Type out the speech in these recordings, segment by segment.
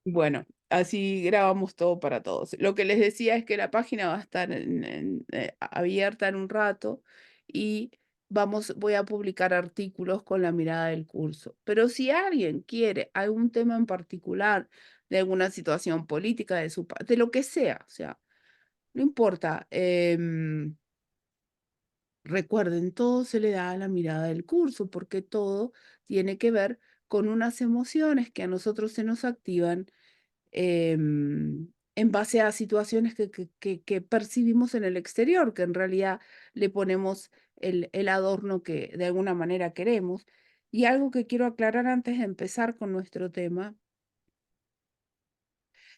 Bueno, así grabamos todo para todos. Lo que les decía es que la página va a estar abierta en un rato y voy a publicar artículos con la mirada del curso. Pero si alguien quiere algún tema en particular, de alguna situación política de su de lo que sea, o sea, no importa. Recuerden, todo se le da a la mirada del curso, porque todo tiene que ver con unas emociones que a nosotros se nos activan en base a situaciones que percibimos en el exterior, que en realidad le ponemos el adorno que de alguna manera queremos. Y algo que quiero aclarar antes de empezar con nuestro tema,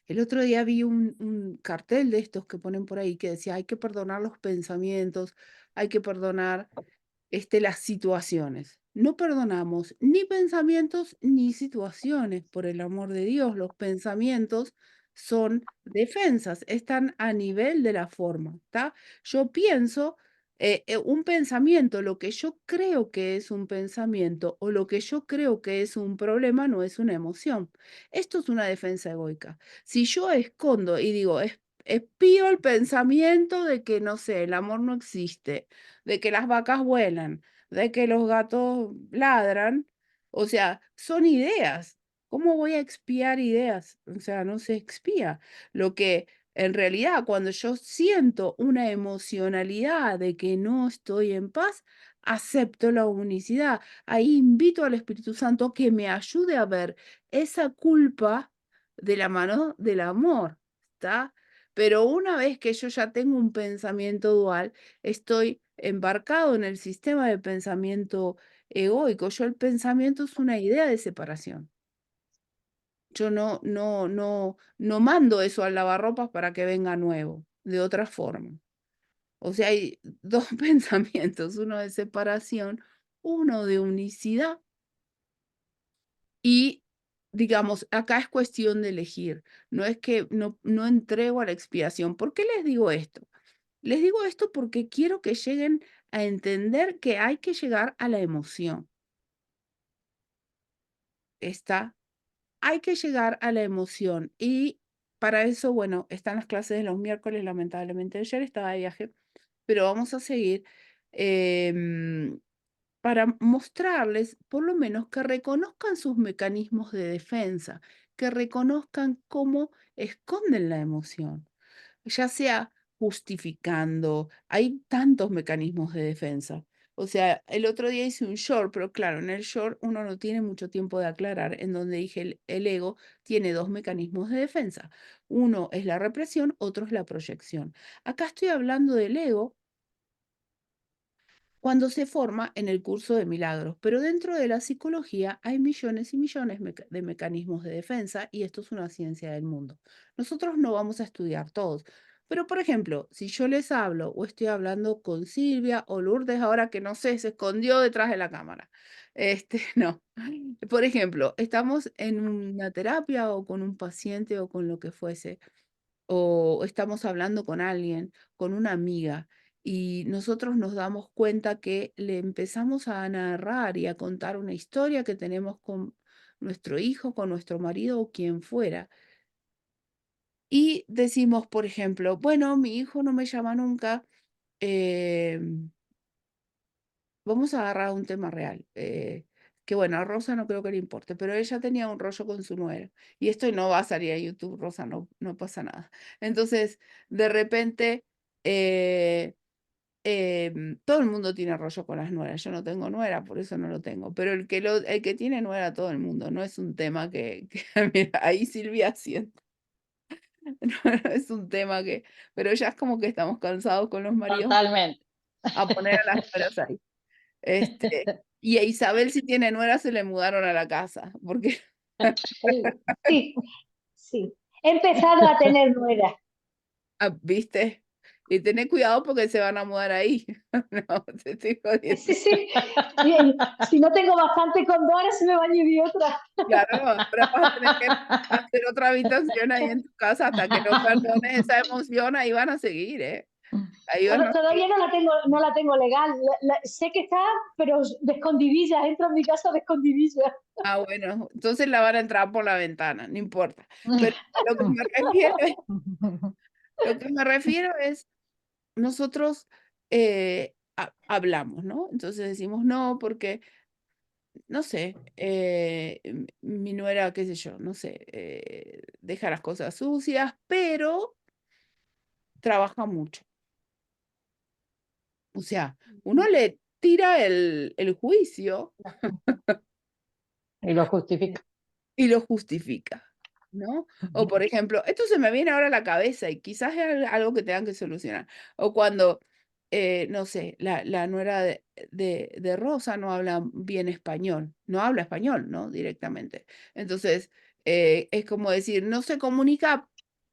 el otro día vi un cartel de estos que ponen por ahí que decía, hay que perdonar los pensamientos, hay que perdonar las situaciones. No perdonamos ni pensamientos ni situaciones, por el amor de Dios. Los pensamientos son defensas, están a nivel de la forma, ¿está? Yo pienso, un pensamiento, lo que yo creo que es un pensamiento o lo que yo creo que es un problema no es una emoción. Esto es una defensa egoica. Si yo escondo y digo, espío el pensamiento de que, no sé, el amor no existe, de que las vacas vuelan, de que los gatos ladran, o sea, son ideas. ¿Cómo voy a expiar ideas? O sea, no se expía. Lo que en realidad, cuando yo siento una emocionalidad de que no estoy en paz, acepto la unicidad. Ahí invito al Espíritu Santo que me ayude a ver esa culpa de la mano del amor, ¿está? Pero una vez que yo ya tengo un pensamiento dual, estoy embarcado en el sistema de pensamiento egoico. El pensamiento es una idea de separación. Yo no mando eso al lavarropas para que venga nuevo, de otra forma. O sea, hay 2 pensamientos, uno de separación, uno de unicidad y, digamos, acá es cuestión de elegir. No es que no entrego a la expiación. ¿Por qué les digo esto? Les digo esto porque quiero que lleguen a entender que hay que llegar a la emoción, ¿está? Hay que llegar a la emoción y para eso, bueno, están las clases de los miércoles, lamentablemente ayer estaba de viaje, pero vamos a seguir para mostrarles, por lo menos, que reconozcan sus mecanismos de defensa, que reconozcan cómo esconden la emoción. Ya sea justificando, hay tantos mecanismos de defensa. O sea, el otro día hice un short, pero claro, en el short uno no tiene mucho tiempo de aclarar, en donde dije el ego tiene dos mecanismos de defensa. Uno es la represión, otro es la proyección. Acá estoy hablando del ego cuando se forma en el curso de milagros, pero dentro de la psicología hay millones y millones de mecanismos de defensa y esto es una ciencia del mundo. Nosotros no vamos a estudiar todos, pero por ejemplo, si yo les hablo o estoy hablando con Silvia o Lourdes ahora que no sé, se escondió detrás de la cámara. No. Por ejemplo, estamos en una terapia o con un paciente o con lo que fuese o estamos hablando con alguien, con una amiga, y nosotros nos damos cuenta que le empezamos a narrar y a contar una historia que tenemos con nuestro hijo, con nuestro marido o quien fuera. Y decimos, por ejemplo, bueno, mi hijo no me llama nunca, em, vamos a agarrar un tema real, que bueno, a Rosa no creo que le importe, pero ella tenía un rollo con su nuera. Y esto no va a salir a YouTube, Rosa, no pasa nada. Entonces, de repente, eh, todo el mundo tiene rollo con las nueras. Yo no tengo nuera, por eso no lo tengo. Pero el que tiene nuera, todo el mundo. No es un tema mira, ahí Silvia siente. No es un tema pero ya es como que estamos cansados con los maridos Totalmente. a poner a las nueras ahí. Este, y a Isabel, si tiene nuera, se le mudaron a la casa, porque Sí, sí. He empezado a tener nuera. ¿viste? Y tené cuidado porque se van a mudar ahí. No, te estoy Sí, jodiendo. sí. Bien, si no tengo bastante con dos, ahora se me va a añadir otra. Claro, ahora vas a tener que hacer otra habitación ahí en tu casa hasta que no perdones esa emoción, ahí van a seguir, ¿eh? Ahí van los Todavía no la tengo legal. Sé que está, pero de escondidillas. Entro en mi casa de escondidillas. Ah, bueno, entonces la van a entrar por la ventana, no importa. Pero a lo que me refiero es, nosotros hablamos, ¿no? Entonces decimos no, porque, no sé, mi nuera, qué sé yo, no sé, deja las cosas sucias, pero trabaja mucho. O sea, uno le tira el juicio Y lo justifica. y lo justifica, ¿no? O por ejemplo, esto se me viene ahora a la cabeza y quizás es algo que tengan que solucionar. O cuando, no sé, la nuera de Rosa no habla bien español, no habla español, ¿no? Directamente. Entonces, es como decir, no se comunica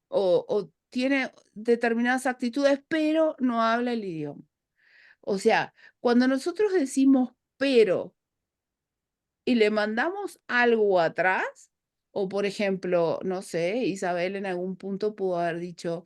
o tiene determinadas actitudes, pero no habla el idioma. O sea, cuando nosotros decimos pero y le mandamos algo atrás, o por ejemplo, no sé, Isabel en algún punto pudo haber dicho,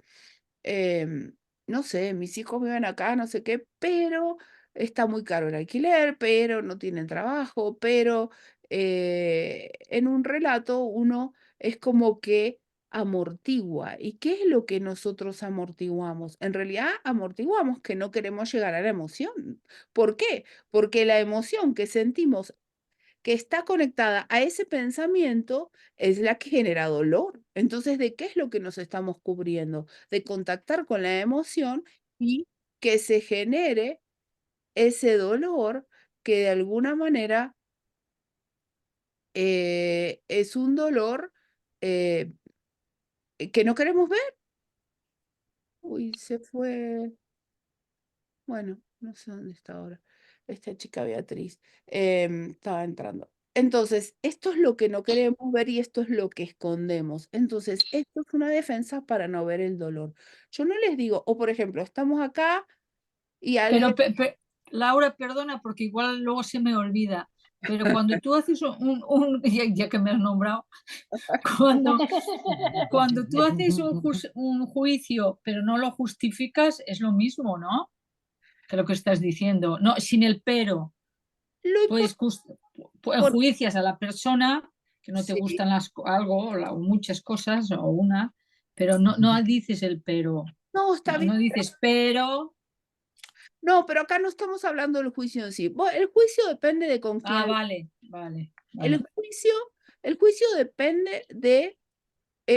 em, no sé, mis hijos viven acá, no sé qué, pero está muy caro el alquiler, pero no tienen trabajo, pero en un relato uno es como que amortigua. ¿Y qué es lo que nosotros amortiguamos? En realidad amortiguamos que no queremos llegar a la emoción. ¿Por qué? Porque la emoción que sentimos que está conectada a ese pensamiento es la que genera dolor. Entonces, ¿de qué es lo que nos estamos cubriendo? De contactar con la emoción y que se genere ese dolor que de alguna manera es un dolor eh, que no queremos ver. Uy, se fue. Bueno, no sé dónde está ahora. Esta chica Beatriz estaba entrando. Entonces, esto es lo que no queremos ver y esto es lo que escondemos. Entonces, esto es una defensa para no ver el dolor. Yo no les digo, o por ejemplo, estamos acá y Pero, alguien, Laura, perdona, porque igual luego se me olvida, pero cuando tú haces ya que me has nombrado, cuando, cuando tú haces un juicio, pero no lo justificas, es lo mismo, ¿no? Que lo que estás diciendo. No, sin el pero, lo pues importante, enjuicias a la persona que no te sí, gustan algo o muchas cosas o una, pero no dices el pero, no, está bien. no dices pero. No, pero acá no estamos hablando del juicio en sí. El juicio depende de con Ah, quién. vale, vale, El vale. juicio, el juicio depende de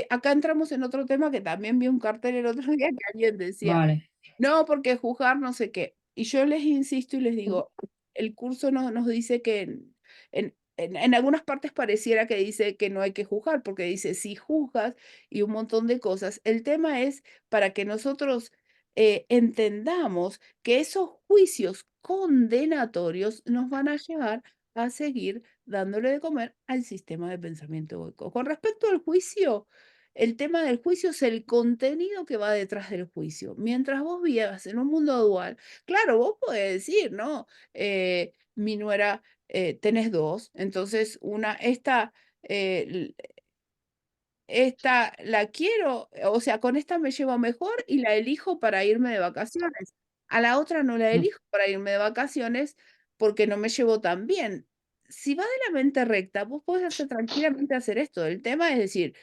acá entramos en otro tema que también vi un cartel el otro día que alguien decía, Vale. no, porque juzgar no sé qué. Y yo les insisto y les digo, el curso nos dice que en algunas partes pareciera que dice que no hay que juzgar, porque dice si juzgas y un montón de cosas. El tema es para que nosotros entendamos que esos juicios condenatorios nos van a llevar a seguir dándole de comer al sistema de pensamiento egoico. Con respecto al juicio, el tema del juicio es el contenido que va detrás del juicio. Mientras vos vivas en un mundo dual, claro, vos podés decir, ¿no? Mi nuera, tenés dos, entonces esta la quiero, o sea, con esta me llevo mejor y la elijo para irme de vacaciones. A la otra no la elijo para irme de vacaciones porque no me llevo tan bien. Si va de la mente recta, vos podés hacer tranquilamente hacer esto. El tema es decir,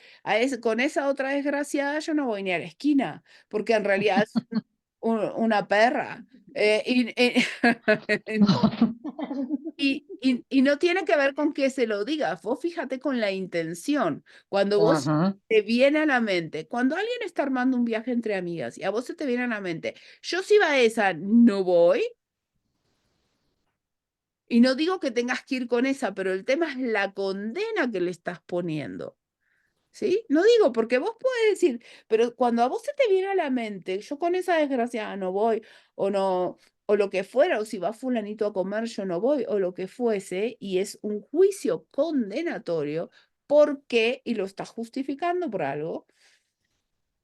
con esa otra desgraciada yo no voy ni a la esquina, porque en realidad es una perra. Y no tiene que ver con que se lo digas, vos fíjate con la intención. Cuando vos Ajá. te viene a la mente, cuando alguien está armando un viaje entre amigas y a vos se te viene a la mente, yo si va a esa, no voy. Y no digo que tengas que ir con esa, pero el tema es la condena que le estás poniendo. ¿Sí? No digo, porque vos podés decir, pero cuando a vos se te viene a la mente, yo con esa desgraciada no voy, o no, o lo que fuera, o si va fulanito a comer, yo no voy, o lo que fuese, y es un juicio condenatorio, ¿por qué? Y lo estás justificando por algo.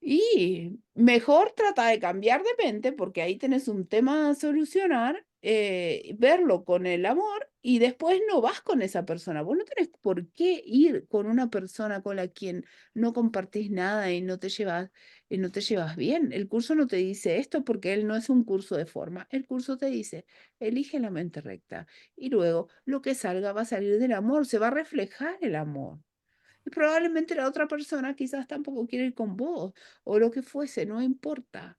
Y mejor trata de cambiar de mente, porque ahí tenés un tema a solucionar, verlo con el amor y después no vas con esa persona. Vos no tenés por qué ir con una persona con la quien no compartís nada y no te llevas bien. El curso no te dice esto porque él no es un curso de forma. El curso te dice, elige la mente recta y luego lo que salga va a salir del amor, se va a reflejar el amor. Y probablemente la otra persona quizás tampoco quiere ir con vos o lo que fuese, no importa.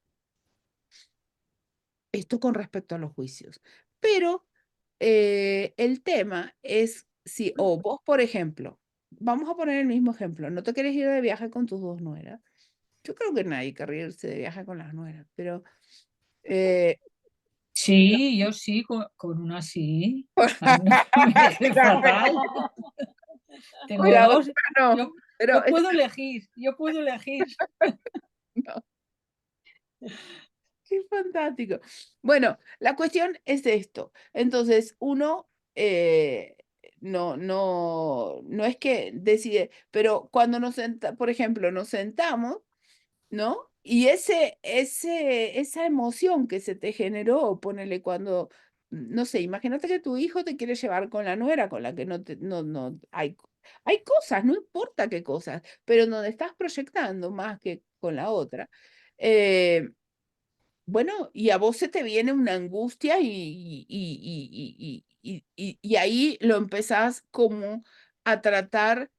Esto con respecto a los juicios. Pero el tema es si, o vos, por ejemplo, vamos a poner el mismo ejemplo, no te quieres ir de viaje con tus dos nueras. Yo creo que nadie querría irse de viaje con las nueras, pero eh, Sí, yo sí, con una sí. A mí me cae no, fatal. con Tengo la dos. otra no, Yo, pero yo puedo elegir, yo puedo elegir. no, qué fantástico. Bueno, la cuestión es esto. Entonces, uno no es que decide, pero cuando por ejemplo, nos sentamos, ¿no? Y esa emoción que se te generó, ponele cuando, no sé, imagínate que tu hijo te quiere llevar con la nuera, con la que hay cosas, no importa qué cosas, pero donde estás proyectando más que con la otra. eh, bueno, y a vos se te viene una angustia y ahí lo empezás como a tratar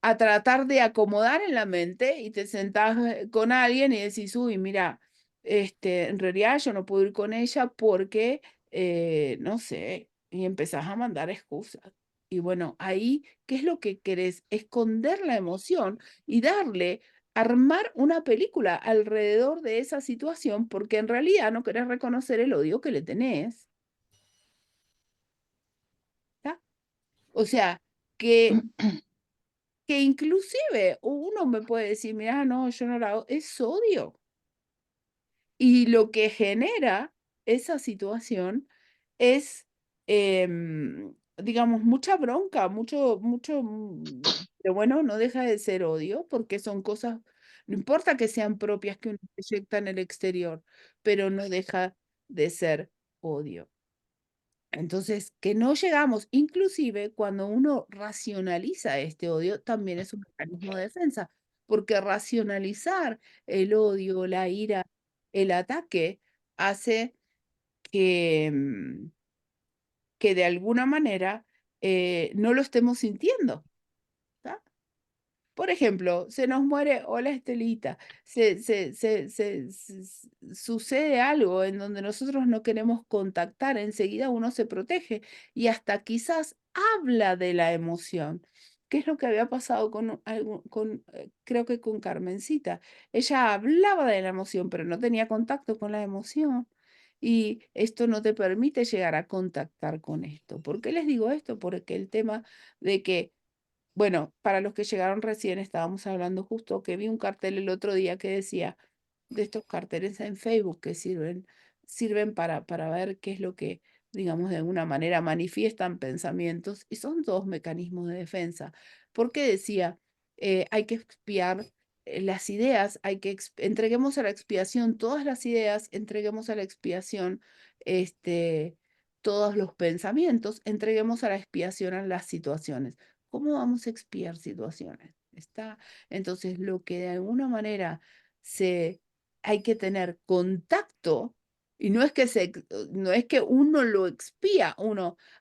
a tratar de acomodar en la mente y te sentás con alguien y decís, uy, mira, en realidad yo no puedo ir con ella porque, no sé, y empezás a mandar excusas. Y bueno, ahí, ¿qué es lo que querés? Esconder la emoción y armar una película alrededor de esa situación porque en realidad no querés reconocer el odio que le tenés. ¿Tá? O sea, que inclusive uno me puede decir, mira, no, yo no la hago, es odio. Y lo que genera esa situación es, digamos, mucha bronca, pero bueno, no deja de ser odio porque son cosas, no importa que sean propias que uno proyecta en el exterior, pero no deja de ser odio. Entonces, que no llegamos, inclusive cuando uno racionaliza este odio, también es un mecanismo de defensa, porque racionalizar el odio, la ira, el ataque, hace que, que de alguna manera no lo estemos sintiendo. ¿Tá? Por ejemplo, se nos muere, hola Estelita, sucede algo en donde nosotros no queremos contactar, enseguida uno se protege y hasta quizás habla de la emoción. ¿Qué es lo que había pasado creo que con Carmencita? Ella hablaba de la emoción, pero no tenía contacto con la emoción. Y esto no te permite llegar a contactar con esto. ¿Por qué les digo esto? Porque el tema de que bueno, para los que llegaron recién, estábamos hablando justo que vi un cartel el otro día que decía, de estos carteles en Facebook que sirven para ver qué es lo que, digamos, de alguna manera manifiestan pensamientos y son dos mecanismos de defensa. Porque decía, hay que expiar las ideas, entreguemos a la expiación todas las ideas, entreguemos a la expiación todos los pensamientos, entreguemos a la expiación a las situaciones. ¿Cómo vamos a expiar situaciones? Está, entonces, lo que de alguna manera hay que tener contacto, y no es que uno lo expía,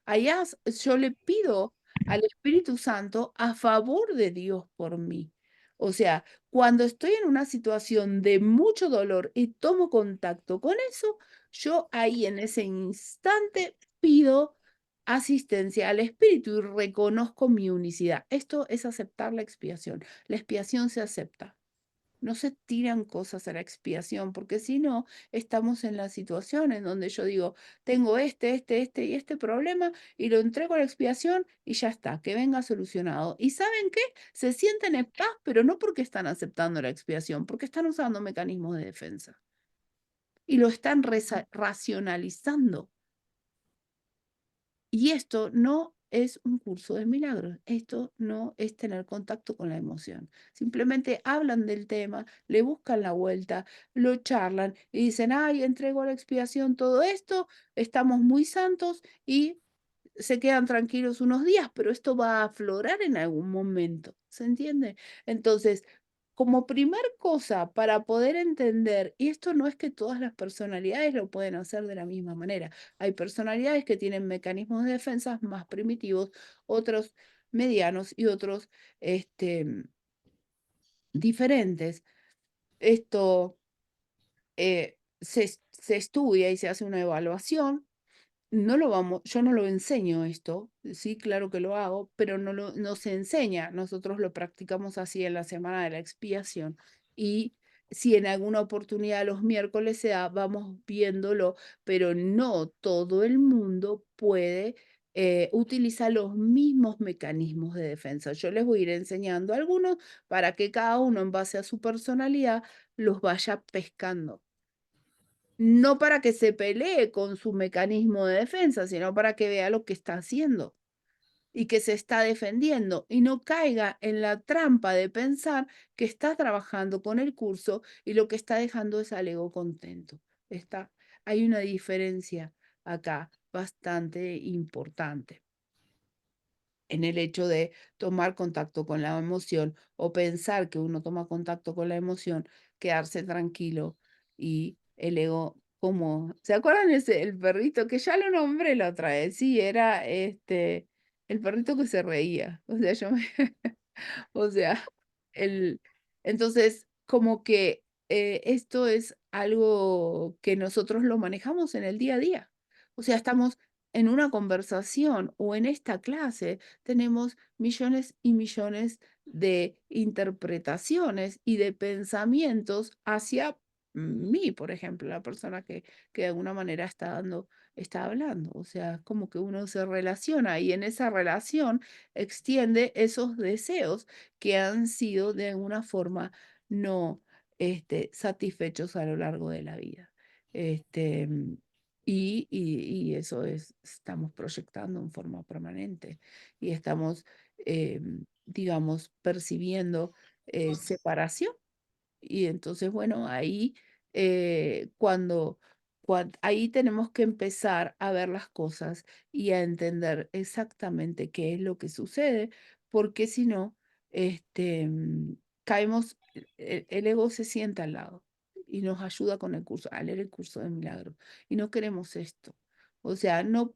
allá yo le pido al Espíritu Santo a favor de Dios por mí. O sea, cuando estoy en una situación de mucho dolor y tomo contacto con eso, yo ahí en ese instante pido asistencia al espíritu y reconozco mi unicidad. Esto es aceptar la expiación. La expiación se acepta. No se tiran cosas a la expiación, porque si no, estamos en la situación en donde yo digo, tengo este y este problema y lo entrego a la expiación y ya está, que venga solucionado. ¿Y saben qué? Se sienten en paz, pero no porque están aceptando la expiación, porque están usando mecanismos de defensa y lo están racionalizando. Y esto no es un curso de milagros, esto no es tener contacto con la emoción. Simplemente hablan del tema, le buscan la vuelta, lo charlan y dicen, ay, entrego a la expiación todo esto, estamos muy santos y se quedan tranquilos unos días, pero esto va a aflorar en algún momento, ¿se entiende? Entonces, como primer cosa para poder entender, y esto no es que todas las personalidades lo pueden hacer de la misma manera. Hay personalidades que tienen mecanismos de defensa más primitivos, otros medianos y otros diferentes. Esto se estudia y se hace una evaluación. Yo no lo enseño esto, sí, claro que lo hago, pero no se enseña. Nosotros lo practicamos así en la semana de la expiación. Y si en alguna oportunidad los miércoles se da, vamos viéndolo, pero no todo el mundo puede utilizar los mismos mecanismos de defensa. Yo les voy a ir enseñando algunos para que cada uno en base a su personalidad los vaya pescando. No para que se pelee con su mecanismo de defensa, sino para que vea lo que está haciendo y que se está defendiendo y no caiga en la trampa de pensar que está trabajando con el curso y lo que está dejando es al ego contento. Hay una diferencia acá bastante importante en el hecho de tomar contacto con la emoción o pensar que uno toma contacto con la emoción, quedarse tranquilo y el ego como, ¿se acuerdan el perrito que ya lo nombré la otra vez? Sí, era el perrito que se reía. O sea, o sea, el, entonces, como que esto es algo que nosotros lo manejamos en el día a día. O sea, estamos en una conversación o en esta clase, tenemos millones y millones de interpretaciones y de pensamientos hacia mí, por ejemplo, la persona que de alguna manera está hablando. O sea, como que uno se relaciona y en esa relación extiende esos deseos que han sido de alguna forma no satisfechos a lo largo de la vida. Este, mm, y eso estamos proyectando en forma permanente y estamos, digamos, percibiendo separación. Y entonces, bueno, ahí ahí tenemos que empezar a ver las cosas y a entender exactamente qué es lo que sucede, porque si no, caemos, el ego se sienta al lado y nos ayuda con el curso, a leer el curso de milagros. Y no queremos esto. O sea, no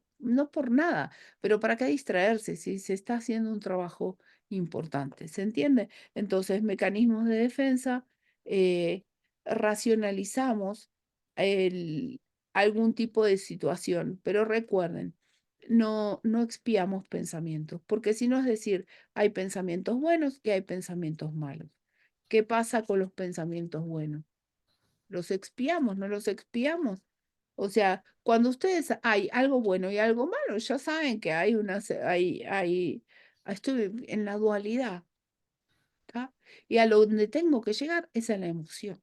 por nada, pero ¿para qué distraerse si se está haciendo un trabajo importante? ¿Se entiende? Entonces, mecanismos de defensa eh, racionalizamos el- algún tipo de situación, pero recuerden, no expiamos pensamientos, porque si no es decir, hay pensamientos buenos y hay pensamientos malos. ¿Qué pasa con los pensamientos buenos? ¿Los expiamos? ¿No los expiamos? O sea, cuando ustedes hay algo bueno y algo malo, ya saben que estoy en la dualidad, ¿tá? Y a lo donde tengo que llegar es a la emoción.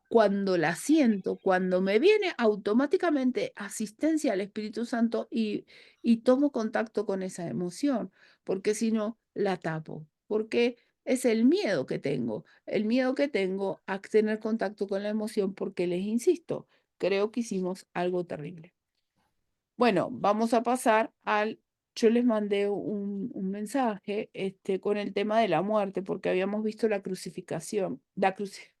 Cuando la siento, cuando me viene automáticamente asistencia al Espíritu Santo y tomo contacto con esa emoción, porque si no, la tapo, porque es el miedo que tengo a tener contacto con la emoción, porque les insisto, creo que hicimos algo terrible. Bueno, vamos a pasar yo les mandé un mensaje con el tema de la muerte, porque habíamos visto la crucificación, la crucificación.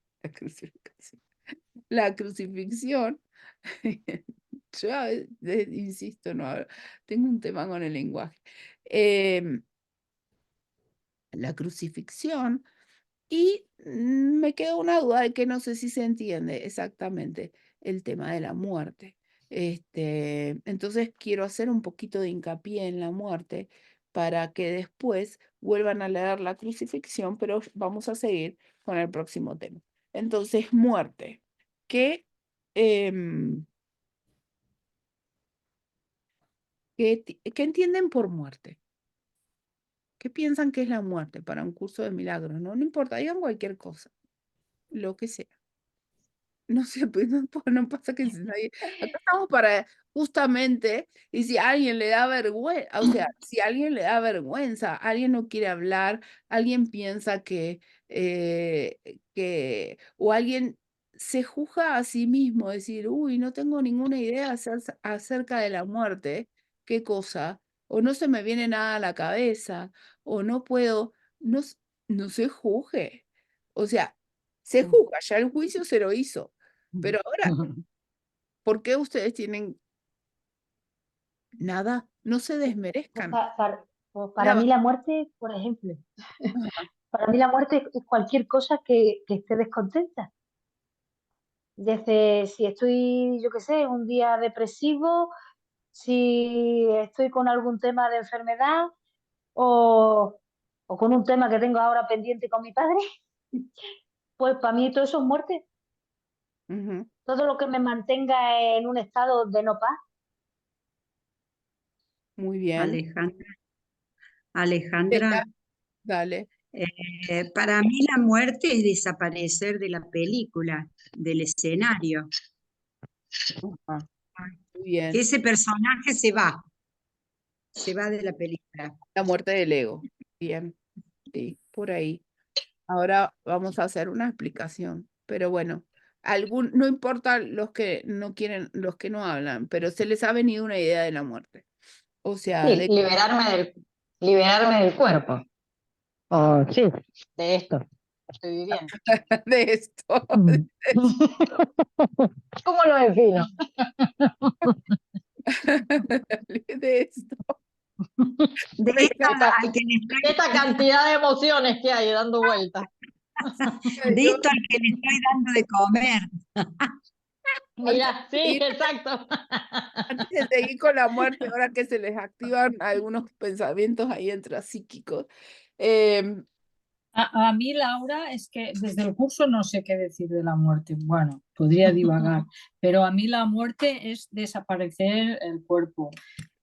La crucifixión, yo insisto, no, tengo un tema con el lenguaje. Em, la crucifixión y me queda una duda de que no sé si se entiende exactamente el tema de la muerte. Entonces quiero hacer un poquito de hincapié en la muerte para que después vuelvan a leer la crucifixión, pero vamos a seguir con el próximo tema. Entonces, muerte. ¿Qué, em, qué entienden por muerte? ¿Qué piensan que es la muerte para un curso de milagros? No, no importa, digan cualquier cosa, lo que sea. No sé, pues no pasa que nadie. Acá estamos para justamente, y si a alguien le da vergüenza, o sea, si a alguien le da vergüenza, alguien no quiere hablar, alguien piensa o alguien se juzga a sí mismo, decir, uy, no tengo ninguna idea acerca de la muerte, qué cosa, o no se me viene nada a la cabeza, o no puedo, no, no se juzgue. O sea, se juzga, ya el juicio se lo hizo. Pero ahora, ¿por qué ustedes tienen nada? No se Pues, desmerezcan. pues Mira, para mí la muerte, por ejemplo, ajá, para mí la muerte es cualquier cosa que esté descontenta. Desde si estoy, yo qué sé, un día depresivo, si estoy con algún tema de enfermedad o con un tema que tengo ahora pendiente con mi padre, pues para mí todo eso es muerte. ujú, Todo lo que me mantenga en un estado de no paz. muy bien. Alejandra, Alejandra, Venga, dale. para mí la muerte es desaparecer de la película, del escenario, Ajá, muy que bien. ese personaje se va de la película. La muerte del ego. Bien, sí, por ahí. Ahora vamos a hacer una explicación, pero bueno, no importa los que no quieren, los que no hablan, pero se les ha venido una idea de la muerte. O sea, Sí, liberarme del cuerpo. Oh, sí, de esto que estoy viviendo. de esto, Mm. ¿Cómo lo defino? de esto. De Me esto encanta. al que le Esta estoy, cantidad de emociones que hay dando vueltas. de esto al que le estoy dando de comer. Mira, sí, Y exacto. antes de seguir con la muerte, ahora que se les activan algunos pensamientos ahí intrapsíquicos, em, A mí, Laura, es que desde el curso no sé qué decir de la muerte. Bueno, podría divagar, pero a mí la muerte es desaparecer el cuerpo.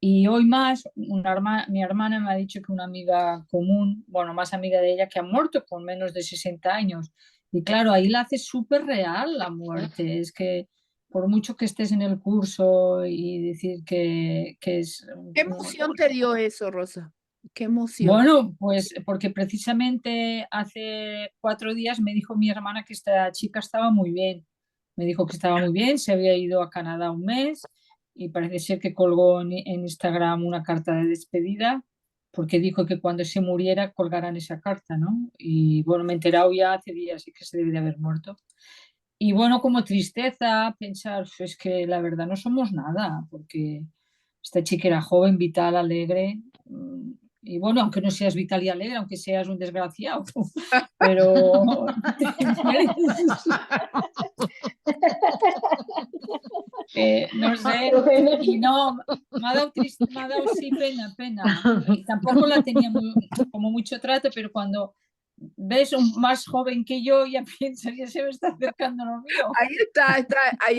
Y hoy más, mi hermana me ha dicho que una amiga común, bueno, más amiga de ella, que ha muerto con menos de 60 años. Y claro, ahí la hace súper real la muerte. Es que por mucho que estés en el curso y decir que es ¿qué emoción te dio eso, Rosa? ¿Qué emoción? bueno, pues porque precisamente hace 4 días me dijo mi hermana que esta chica estaba muy bien. Me dijo que estaba muy bien, se había ido a Canadá un mes y parece ser que colgó en Instagram una carta de despedida porque dijo que cuando se muriera colgaran esa carta, ¿no? Y bueno, me he enterado ya hace días y que se debe de haber muerto. Y bueno, como tristeza, pensar, es que la verdad no somos nada, porque esta chica era joven, vital, alegre. Y bueno, aunque no seas vital y alegre, aunque seas un desgraciado, pero no sé, y no, me ha dado sí pena, pena. Y tampoco la tenía como mucho trato, pero cuando ves un más joven que yo, ya piensas, ya se me está acercando lo mío. Ahí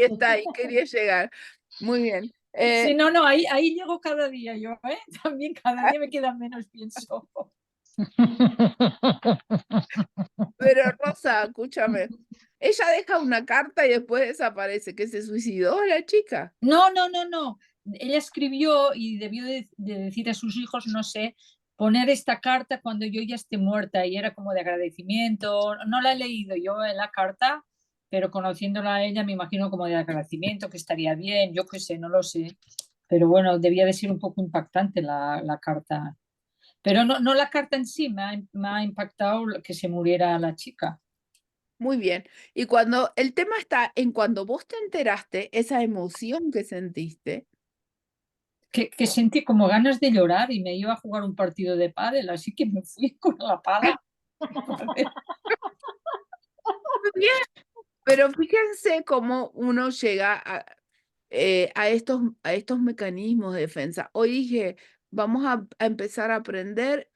está, ahí quería llegar. Muy bien. Sí, no, no, ahí llego cada día yo, ¿eh? También cada día me queda menos, pienso. Pero Rosa, escúchame, ella deja una carta y después desaparece, que se suicidó la chica. No, no, no, no. Ella escribió y debió de decir a sus hijos, no sé, poner esta carta cuando yo ya esté muerta y era como de agradecimiento. No la he leído yo en la carta, pero conociéndola a ella me imagino como de agradecimiento, que estaría bien, yo qué sé, no lo sé. Pero bueno, debía de ser un poco impactante la carta. Pero no, no la carta en sí, me ha impactado que se muriera la chica. Muy bien. Y cuando el tema está en cuando vos te enteraste, esa emoción que sentiste. Que sentí como ganas de llorar y me iba a jugar un partido de pádel, así que me fui con la pala. Muy bien, pero fíjense cómo uno llega a estos mecanismos de defensa. Hoy dije, vamos a empezar a aprender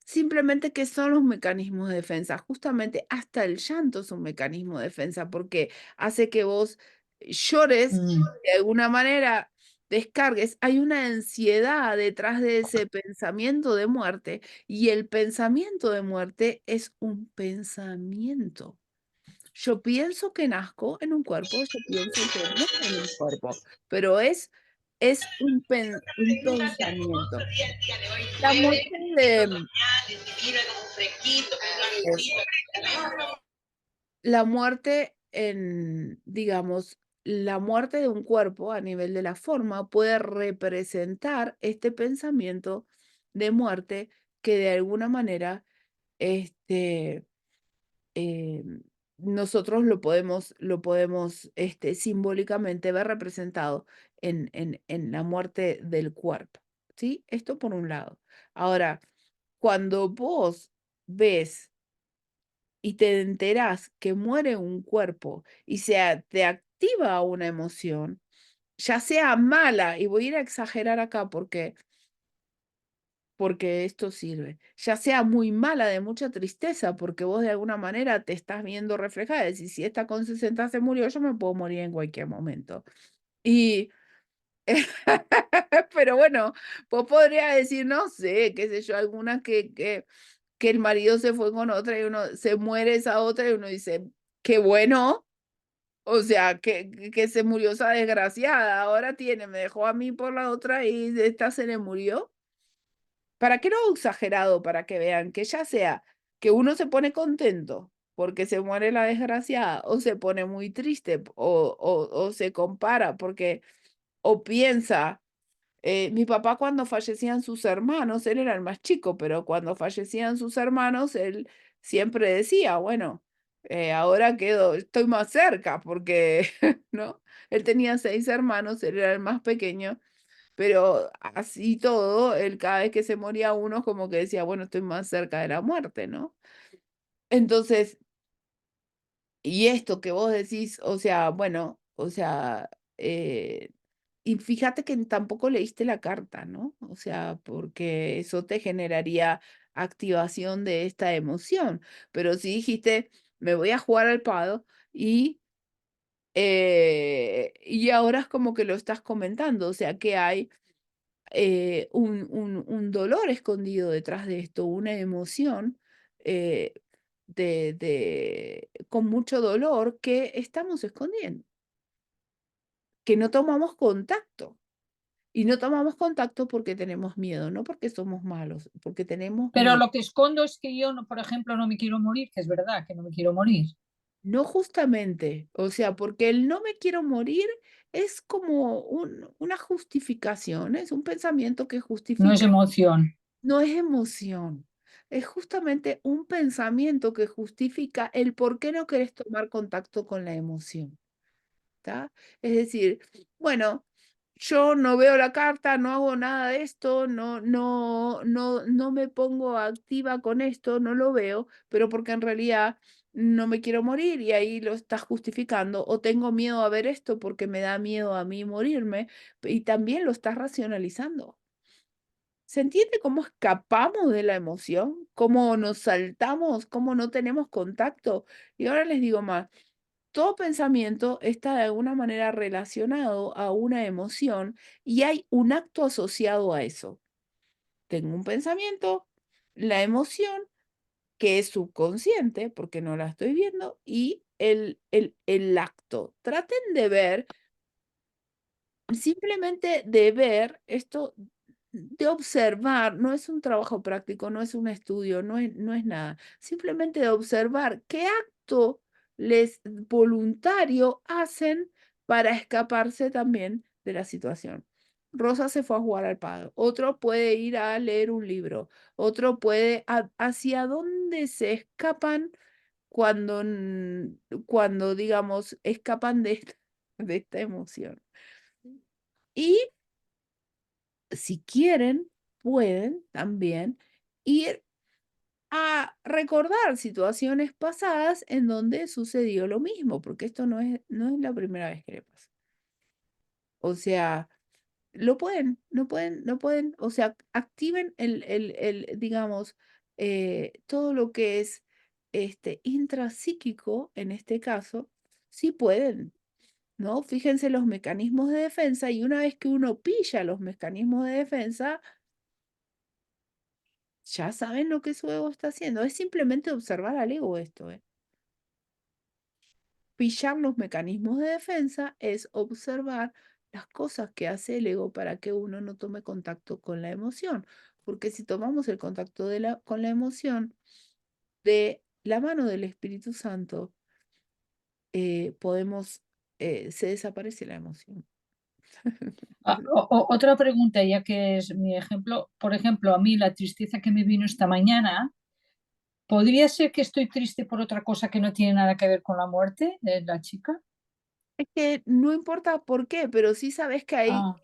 simplemente qué son los mecanismos de defensa. Justamente hasta el llanto es un mecanismo de defensa porque hace que vos llores, Mm. de alguna manera descargues. Hay una ansiedad detrás de ese pensamiento de muerte y el pensamiento de muerte es un pensamiento. Yo pienso que nazco en un cuerpo, yo pienso que muero en un cuerpo, pero es un pensamiento. La muerte de, es- la muerte en, digamos, la muerte de un cuerpo a nivel de la forma puede representar este pensamiento de muerte que de alguna manera este, nosotros lo podemos simbólicamente ver representado en la muerte del cuerpo, ¿sí? Esto por un lado. Ahora, cuando vos ves y te enterás que muere un cuerpo y te activa una emoción, ya sea mala, y voy a ir a exagerar acá porque esto sirve, ya sea muy mala, de mucha tristeza, porque vos de alguna manera te estás viendo reflejada, decís, si esta con 60 se murió, yo me puedo morir en cualquier momento. Y, pero bueno, vos podrías decir, no sé, qué sé yo, alguna que el marido se fue con otra y uno se muere esa otra y uno dice, qué bueno, o sea, que se murió esa desgraciada, ahora me dejó a mí por la otra y esta se le murió. ¿Para qué no exagerado? Para que vean que ya sea que uno se pone contento porque se muere la desgraciada, o se pone muy triste, o se compara porque, o piensa, mi papá cuando fallecían sus hermanos, él era el más chico, pero cuando fallecían sus hermanos, él siempre decía, bueno, ahora estoy más cerca porque, ¿no? Él tenía 6 hermanos, él era el más pequeño, pero así todo, él cada vez que se moría uno, como que decía, bueno, estoy más cerca de la muerte, ¿no? Entonces, y esto que vos decís, o sea, bueno, o sea, y fíjate que tampoco leíste la carta, ¿no? O sea, porque eso te generaría activación de esta emoción. Pero si dijiste, me voy a jugar al pado y ahora es como que lo estás comentando, o sea, que hay un dolor escondido detrás de esto, una emoción eh, con mucho dolor que estamos escondiendo, que no tomamos contacto. Y no tomamos contacto porque tenemos miedo, no porque somos malos, porque tenemos Pero miedo. lo que escondo es que yo, no, por ejemplo, no me quiero morir, que es verdad que no me quiero morir. No justamente, o sea, porque el no me quiero morir es como una justificación, es un pensamiento que No es justifica. emoción. No es emoción, es justamente un pensamiento que justifica el por qué no querés tomar contacto con la emoción, ¿está? Es decir, bueno, yo no veo la carta, no hago nada de esto, no me pongo activa con esto, no lo veo, pero porque en realidad no me quiero morir y ahí lo estás justificando, o tengo miedo a ver esto porque me da miedo a mí morirme, y también lo estás racionalizando. ¿Se entiende cómo escapamos de la emoción? ¿Cómo nos saltamos? ¿Cómo no tenemos contacto? Y ahora les digo más, todo pensamiento está de alguna manera relacionado a una emoción y hay un acto asociado a eso. Tengo un pensamiento, la emoción, que es subconsciente, porque no la estoy viendo, y el acto. Traten de ver, simplemente de ver esto, de observar, no es un trabajo práctico, no es un estudio, no es nada. Simplemente de observar qué acto les voluntario hacen para escaparse también de la situación. Rosa se fue a jugar al pádel, otro puede ir a leer un libro, otro puede, ¿hacia dónde se escapan cuando, cuando digamos, escapan de esta emoción? Y si quieren, pueden también ir a recordar situaciones pasadas en donde sucedió lo mismo, porque esto no es la primera vez que le pasa. O sea, lo pueden, no pueden, o sea, activen digamos, todo lo que es intrapsíquico, en este caso, sí pueden, ¿no? Fíjense los mecanismos de defensa y una vez que uno pilla los mecanismos de defensa, ya saben lo que su ego está haciendo. Es simplemente observar al ego esto, ¿eh? Pillar los mecanismos de defensa es observar las cosas que hace el ego para que uno no tome contacto con la emoción. Porque si tomamos el contacto con la emoción de la mano del Espíritu Santo, podemos se desaparece la emoción. Otra pregunta, ya que es mi ejemplo. Por ejemplo, a mí la tristeza que me vino esta mañana, ¿podría ser que estoy triste por otra cosa que no tiene nada que ver con la muerte de la chica? Es que no importa por qué, pero sí sabes Ah,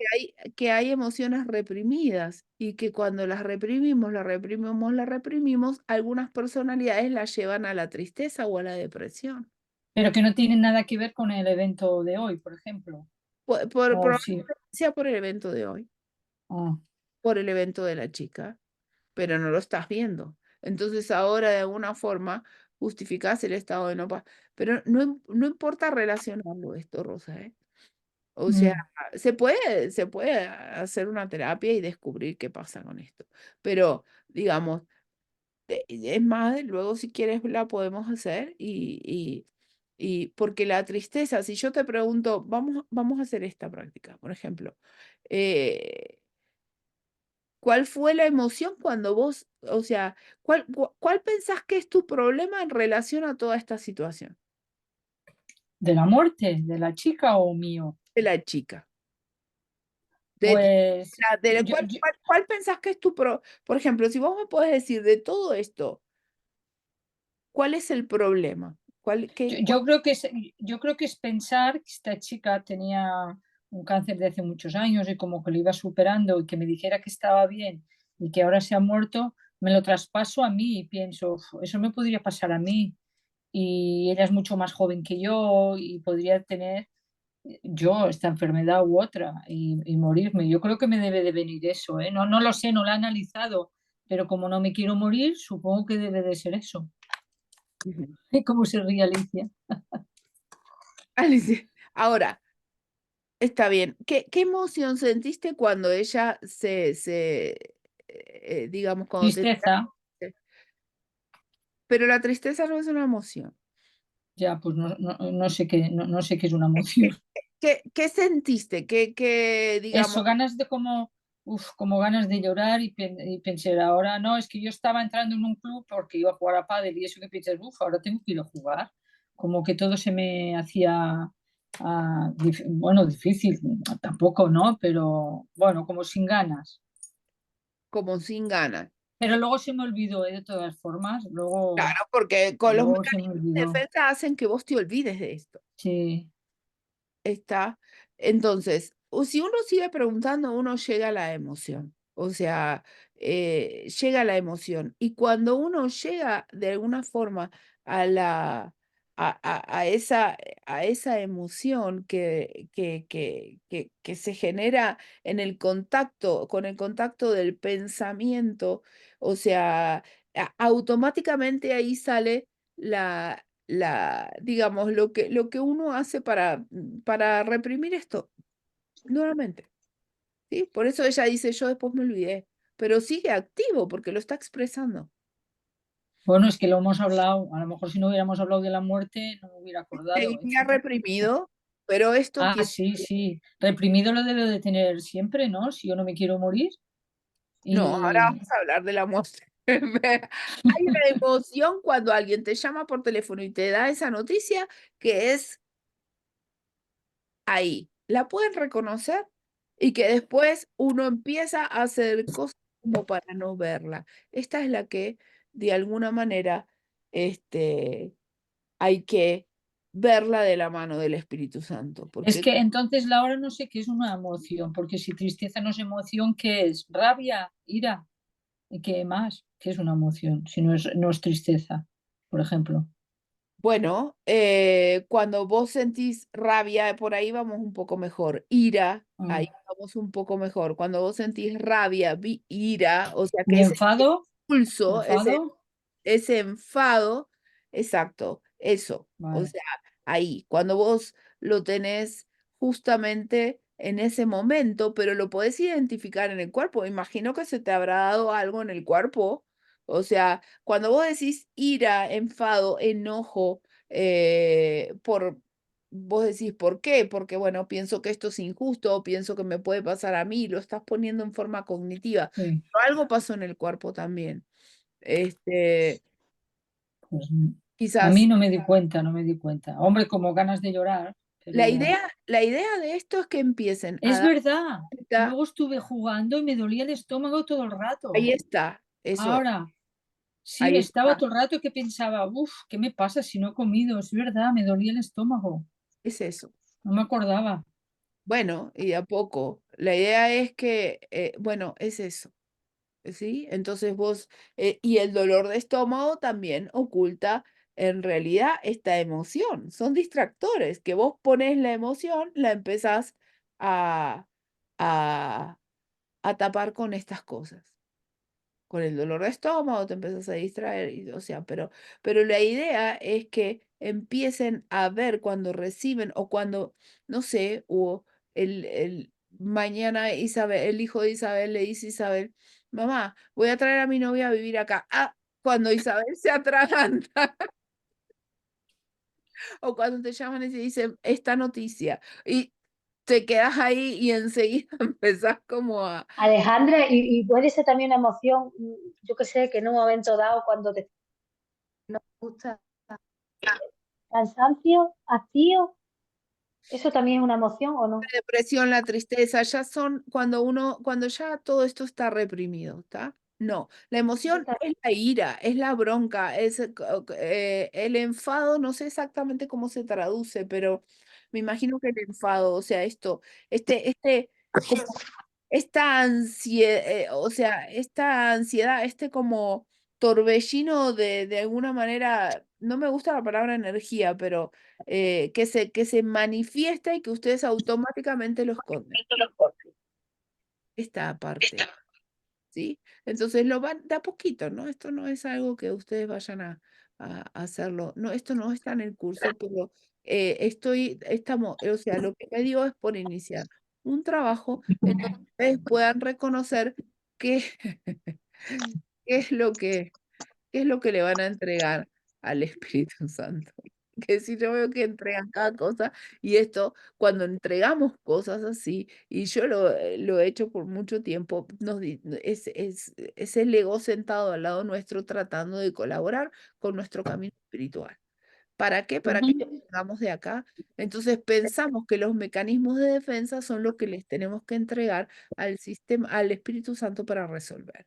que hay emociones reprimidas y que cuando las reprimimos, las reprimimos, las reprimimos, algunas personalidades las llevan a la tristeza o a la depresión. pero que no tiene nada que ver con el evento de hoy, por ejemplo. O sí. Probablemente sea por el evento de hoy, Ah, por el evento de la chica, pero no lo estás viendo. Entonces ahora de alguna forma justificás el estado de no paz. Pero no importa relacionarlo esto, Rosa, ¿eh? O sea, mm. se puede hacer una terapia y descubrir qué pasa con esto. Pero, digamos, es más, luego si quieres la podemos hacer y porque la tristeza, si yo te pregunto, vamos a hacer esta práctica, por ejemplo, eh, ¿cuál fue la emoción cuando vos, o sea, cuál pensás que es tu problema en relación a toda esta situación ¿De la muerte de la chica o mío? de la chica? De, Pues ¿cuál pensás que es por ejemplo, si vos me podés decir de todo esto, ¿cuál es el problema? yo creo que es pensar que esta chica tenía un cáncer de hace muchos años y como que lo iba superando y que me dijera que estaba bien y que ahora se ha muerto, me lo traspaso a mí y pienso, "Uf, eso me podría pasar a mí y ella es mucho más joven que yo y podría tener yo esta enfermedad u otra y morirme. Yo creo que me debe de venir eso, ¿eh? No, no lo sé, no lo he analizado, pero como no me quiero morir, supongo que debe de ser eso. Ujú. ¿Cómo se ríe Alicia? Alicia, ahora, está bien. ¿Qué emoción sentiste cuando ella digamos, cuando te... Tristeza, Pero la tristeza no es una emoción. ya, pues no sé qué, no sé qué es una ¿Qué, emoción. qué sentiste? Digamos, Eso, ganas de como, como ganas de llorar y pensar ahora, no, es que yo estaba entrando en un club porque iba a jugar a pádel y eso que piensas, ahora tengo que ir a jugar. Como que todo se me hacía, bueno, difícil, tampoco, ¿no? Pero bueno, como sin ganas. como sin ganas. Pero luego se me olvidó, ¿eh? De todas formas, Claro, porque con los luego se me mecanismos de olvidó. defensa hacen que vos te olvides de esto. Sí, Está. Entonces, o si uno sigue preguntando, uno llega a la emoción. O sea, llega a la emoción. Y cuando uno llega de alguna forma a a esa emoción que se genera en el contacto, con el contacto del pensamiento, o sea, automáticamente ahí sale digamos, lo que uno hace para reprimir esto, nuevamente, ¿sí? Por eso ella dice, yo después me olvidé, pero sigue activo porque lo está expresando. bueno, es que lo hemos hablado, a lo mejor si no hubiéramos hablado de la muerte no me hubiera acordado. Seguía reprimido, pero esto Ah, quiere sí, decir, sí. Reprimido lo debe de tener siempre, ¿no? Si yo no me quiero morir. no, ahora Y vamos a hablar de la muerte. Hay una emoción cuando alguien te llama por teléfono y te da esa noticia que es ahí. La pueden reconocer y que después uno empieza a hacer cosas como para no verla. Esta es la que, de alguna manera, este, hay que verla de la mano del Espíritu Santo, es porque que entonces la hora no sé qué es una emoción, porque si tristeza no es emoción, ¿qué es? Rabia, ira. ¿Y qué más? ¿Qué es una emoción? Si no es tristeza, por ejemplo. bueno, cuando vos sentís rabia, por ahí vamos un poco mejor. Ira, ahí Ah. vamos un poco mejor. Cuando vos sentís rabia, ira, o sea que ¿Y ese enfado? impulso, ¿Enfado? ese enfado, exacto, eso. O Vale, sea, ahí, cuando vos lo tenés justamente en ese momento, pero lo podés identificar en el cuerpo. Imagino que se te habrá dado algo en el cuerpo. O sea, cuando vos decís ira, enfado, enojo, vos decís, ¿por qué? Porque, bueno, pienso que esto es injusto, o pienso que me puede pasar a mí, lo estás poniendo en forma cognitiva. sí. Pero algo pasó en el cuerpo también. Este, Pues a mí quizás, no me di cuenta, no me di cuenta. Hombre, como ganas de llorar, La pero idea de esto es que empiecen a es dar verdad. cuenta. Luego estuve jugando y me dolía el estómago todo el Ahí rato. está, eso es, Ahora, sí, ahí estaba está, todo el rato que pensaba, uff, ¿qué me pasa si no he comido? Es verdad, me dolía el estómago. es eso. No me acordaba. Bueno, y a poco. La idea es que, bueno, es eso, ¿sí? Entonces vos, y el dolor de estómago también oculta en realidad esta emoción. Son distractores que vos pones la emoción, la empezás a, a, a tapar con estas cosas. Con el dolor de estómago te empiezas a distraer, o sea, pero la idea es que empiecen a ver cuando reciben o cuando, no sé, o mañana Isabel, el hijo de Isabel le dice a Isabel, mamá, voy a traer a mi novia a vivir acá. Ah, cuando Isabel se atraganta o cuando te llaman y te dicen esta noticia y te quedas ahí y enseguida empezás como a... Alejandra, y puede ser también una emoción, yo que sé, que en un momento dado, cuando te gusta cansancio, hastío, ¿eso también es una emoción o no? Depresión, la tristeza, ya son cuando ya todo esto está reprimido, ¿está? No, la Eso emoción está- es la ira, es la bronca, es el enfado, no sé exactamente cómo se traduce, pero me imagino que el enfado, o sea, como esta ansiedad, o sea, esta ansiedad, este como torbellino de alguna manera, no me gusta la palabra energía, pero que se manifiesta y que ustedes automáticamente lo esconden. Esta parte, ¿sí? Entonces lo van de a poquito, ¿no? Esto no es algo que ustedes vayan a hacerlo. No, esto no está en el curso, pero o sea, lo que me digo es por iniciar un trabajo en donde ustedes puedan reconocer qué, qué es lo que ¿qué es lo que le van a entregar al Espíritu Santo? Que si yo veo que entregan cada cosa, y esto, cuando entregamos cosas así, y yo lo he hecho por mucho tiempo, es el ego sentado al lado nuestro tratando de colaborar con nuestro camino espiritual. ¿Para qué? Para que Ujú. salgamos de acá. Entonces pensamos que los mecanismos de defensa son los que les tenemos que entregar al sistema, al Espíritu Santo para resolver.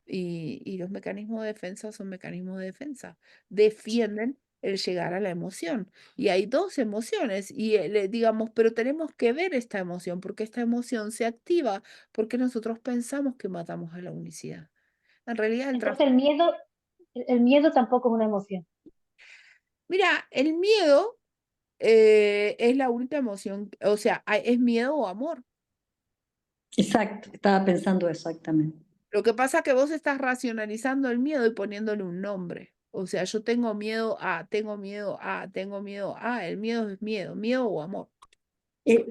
Y los mecanismos de defensa son mecanismos de defensa. Defienden el llegar a la emoción. Y hay dos emociones, y digamos, pero tenemos que ver esta emoción, porque esta emoción se activa porque nosotros pensamos que matamos a la unicidad. En realidad, Entonces el miedo tampoco es una emoción. mira, el miedo es la única emoción, o sea, es miedo o amor. Exacto, estaba pensando exactamente. Lo que pasa es que vos estás racionalizando el miedo y poniéndole un nombre. O sea, yo tengo miedo a, tengo miedo a, tengo miedo a. El miedo es miedo, miedo o amor. Eh,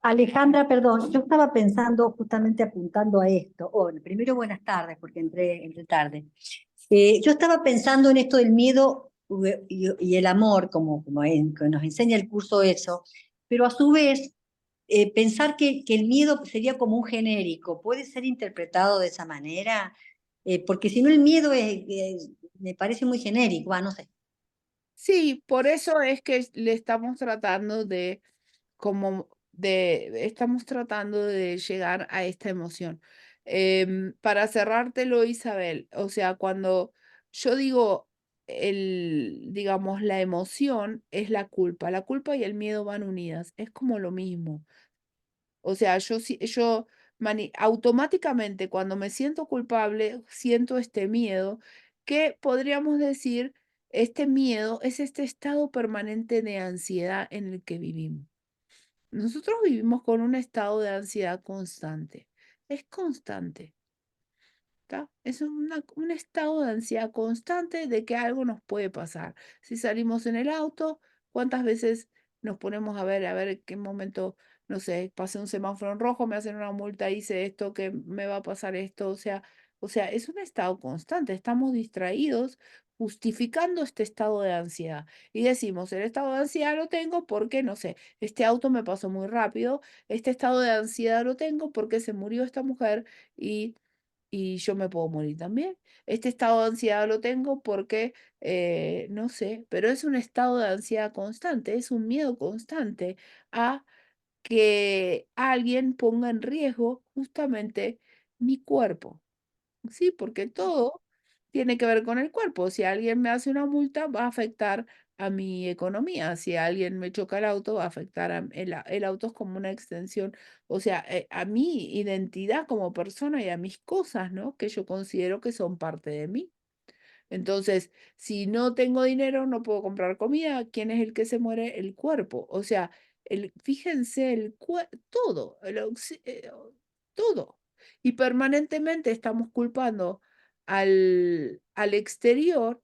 Alejandra, perdón, yo estaba pensando justamente apuntando a esto. Bueno, primero buenas tardes, porque entré tarde. Yo estaba pensando en esto del miedo y el amor, que nos enseña el curso eso, pero a su vez pensar que el miedo sería como un genérico, ¿puede ser interpretado de esa manera? Porque si no el miedo me parece muy genérico, no sé. Sí, por eso es que le estamos tratando estamos tratando de llegar a esta emoción. Para cerrártelo, Isabel, o sea, cuando yo digo digamos, la emoción es la culpa y el miedo van unidas, es como lo mismo. O sea, automáticamente cuando me siento culpable, siento este miedo, que podríamos decir, este miedo es este estado permanente de ansiedad en el que vivimos. Nosotros vivimos con un estado de ansiedad constante. Es constante. ¿Tá? Es un estado de ansiedad constante de que algo nos puede pasar. Si salimos en el auto, ¿cuántas veces nos ponemos a ver en qué momento, no sé, pasé un semáforo en rojo, me hacen una multa, hice esto, que me va a pasar esto? O sea, es un estado constante. Estamos distraídos justificando este estado de ansiedad. Y decimos, el estado de ansiedad lo tengo porque, no sé, este auto me pasó muy rápido, este estado de ansiedad lo tengo porque se murió esta mujer y y yo me puedo morir también. Este estado de ansiedad lo tengo porque, no sé, pero es un estado de ansiedad constante, es un miedo constante a que alguien ponga en riesgo justamente mi cuerpo. Sí, porque todo tiene que ver con el cuerpo. Si alguien me hace una multa, va a afectar a mi economía. Si alguien me choca el auto, va a afectar el auto es como una extensión, o sea, a mi identidad como persona y a mis cosas, ¿no? Que yo considero que son parte de mí. Entonces, si no tengo dinero, no puedo comprar comida. ¿Quién es el que se muere? El cuerpo. O sea, fíjense, todo, todo. Y permanentemente estamos culpando al exterior,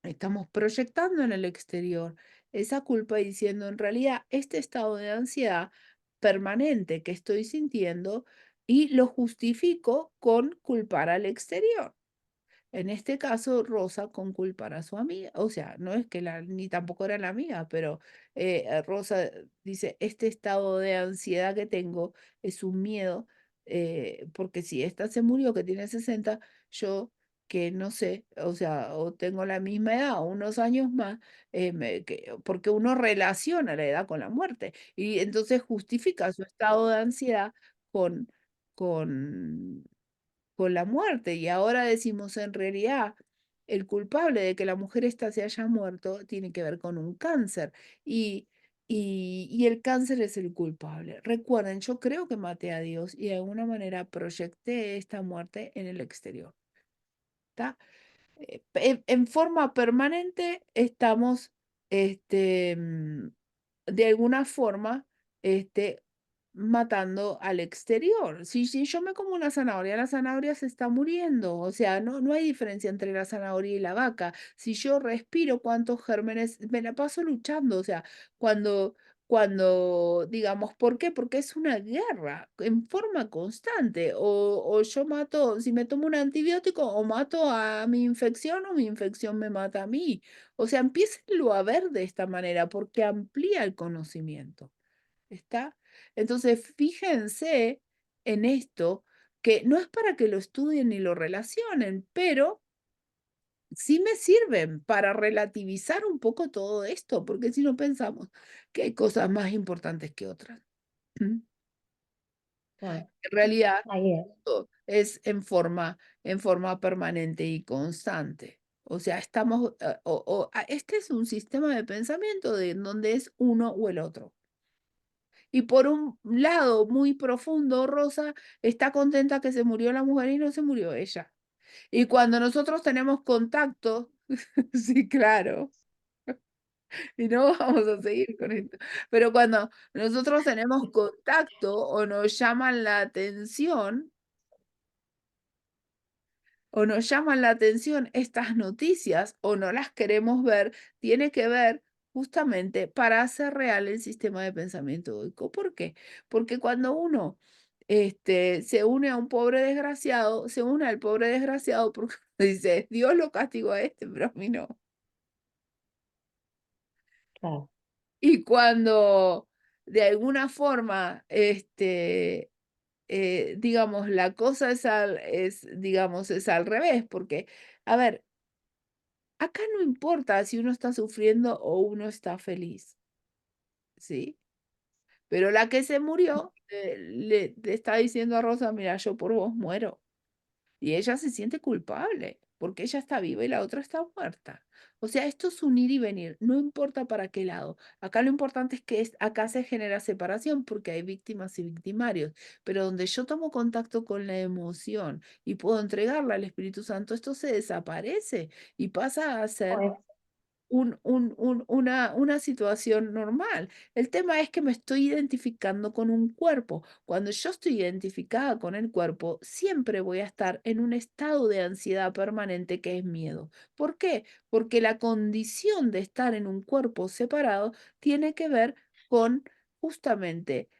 estamos proyectando en el exterior esa culpa y diciendo, en realidad, este estado de ansiedad permanente que estoy sintiendo y lo justifico con culpar al exterior. En este caso, Rosa con culpar a su amiga, o sea, no es que ni tampoco era la amiga, pero Rosa dice, este estado de ansiedad que tengo es un miedo, porque si esta se murió, que tiene 60, yo que no sé, o sea, o tengo la misma edad, o unos años más, porque uno relaciona la edad con la muerte, y entonces justifica su estado de ansiedad con, con con la muerte. Y ahora decimos, en realidad, el culpable de que la mujer esta se haya muerto tiene que ver con un cáncer. Y, y el cáncer es el culpable. Recuerden, yo creo que maté a Dios y de alguna manera proyecté esta muerte en el exterior. ¿Está? En forma permanente estamos, de alguna forma, este, matando al exterior. Si yo me como una zanahoria, la zanahoria se está muriendo. O sea, no hay diferencia entre la zanahoria y la vaca. Si yo respiro, ¿cuántos gérmenes? Me la paso luchando. O sea, cuando digamos, ¿por qué? Porque es una guerra en forma constante. O yo mato, si me tomo un antibiótico, o mato a mi infección o mi infección me mata a mí. O sea, empiecenlo a ver de esta manera porque amplía el conocimiento. ¿Está? Entonces, fíjense en esto, que no es para que lo estudien ni lo relacionen, pero sí me sirven para relativizar un poco todo esto, porque si no pensamos que hay cosas más importantes que otras. ¿Mm? Claro. En realidad, Ahí es. esto es en forma permanente y constante. O sea, estamos, este es un sistema de pensamiento en donde es uno o el otro. Y por un lado muy profundo, Rosa está contenta que se murió la mujer y no se murió ella. Y cuando nosotros tenemos contacto, sí, claro, y no vamos a seguir con esto, pero cuando nosotros tenemos contacto o nos llaman la atención, o nos llaman la atención estas noticias o no las queremos ver, tiene que ver justamente para hacer real el sistema de pensamiento egoico. ¿Por qué? Porque cuando uno se une a un pobre desgraciado, se une al pobre desgraciado porque dice, Dios lo castigó a este, pero a mí no. Claro. Y cuando de alguna forma, digamos, la cosa digamos, es al revés, porque, a ver, acá no importa si uno está sufriendo o uno está feliz, ¿sí? Pero la que se murió le está diciendo a Rosa, mira, yo por vos muero. Y ella se siente culpable porque ella está viva y la otra está muerta. O sea, esto es un ir y venir, no importa para qué lado. Acá lo importante es que acá se genera separación porque hay víctimas y victimarios, pero donde yo tomo contacto con la emoción y puedo entregarla al Espíritu Santo, esto se desaparece y pasa a ser Pues, una situación normal. El tema es que me estoy identificando con un cuerpo. Cuando yo estoy identificada con el cuerpo, siempre voy a estar en un estado de ansiedad permanente que es miedo. ¿Por qué? Porque la condición de estar en un cuerpo separado tiene que ver con justamente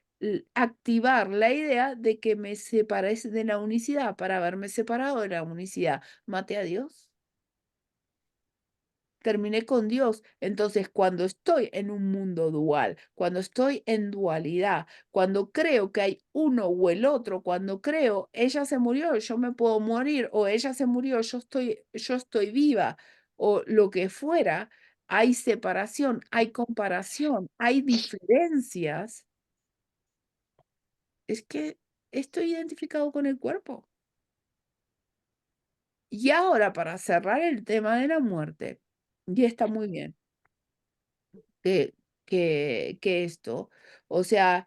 activar la idea de que me separé de la unicidad. Para haberme separado de la unicidad, ¿maté a Dios? terminé con Dios. Entonces, cuando estoy en un mundo dual, cuando estoy en dualidad, cuando creo que hay uno o el otro, cuando creo ella se murió, yo me puedo morir, o ella se murió, yo estoy viva, o lo que fuera, hay separación, hay comparación, hay diferencias, es que estoy identificado con el cuerpo. Y ahora, para cerrar el tema de la muerte, y está muy bien que, que esto, o sea,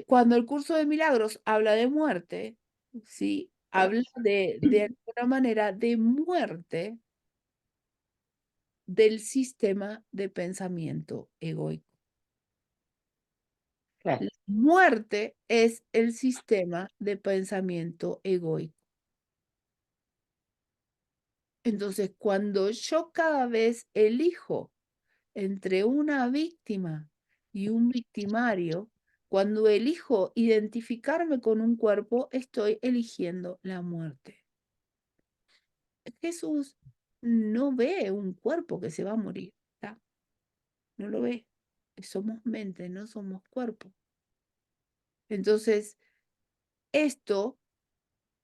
cuando el curso de milagros habla de muerte, ¿sí? Habla de alguna manera de muerte del sistema de pensamiento egoico. Claro. La muerte es el sistema de pensamiento egoico. Entonces, cuando yo cada vez elijo entre una víctima y un victimario, cuando elijo identificarme con un cuerpo, estoy eligiendo la muerte. Jesús no ve un cuerpo que se va a morir, ¿tá? No lo ve. Somos mente, no somos cuerpo. Entonces, esto,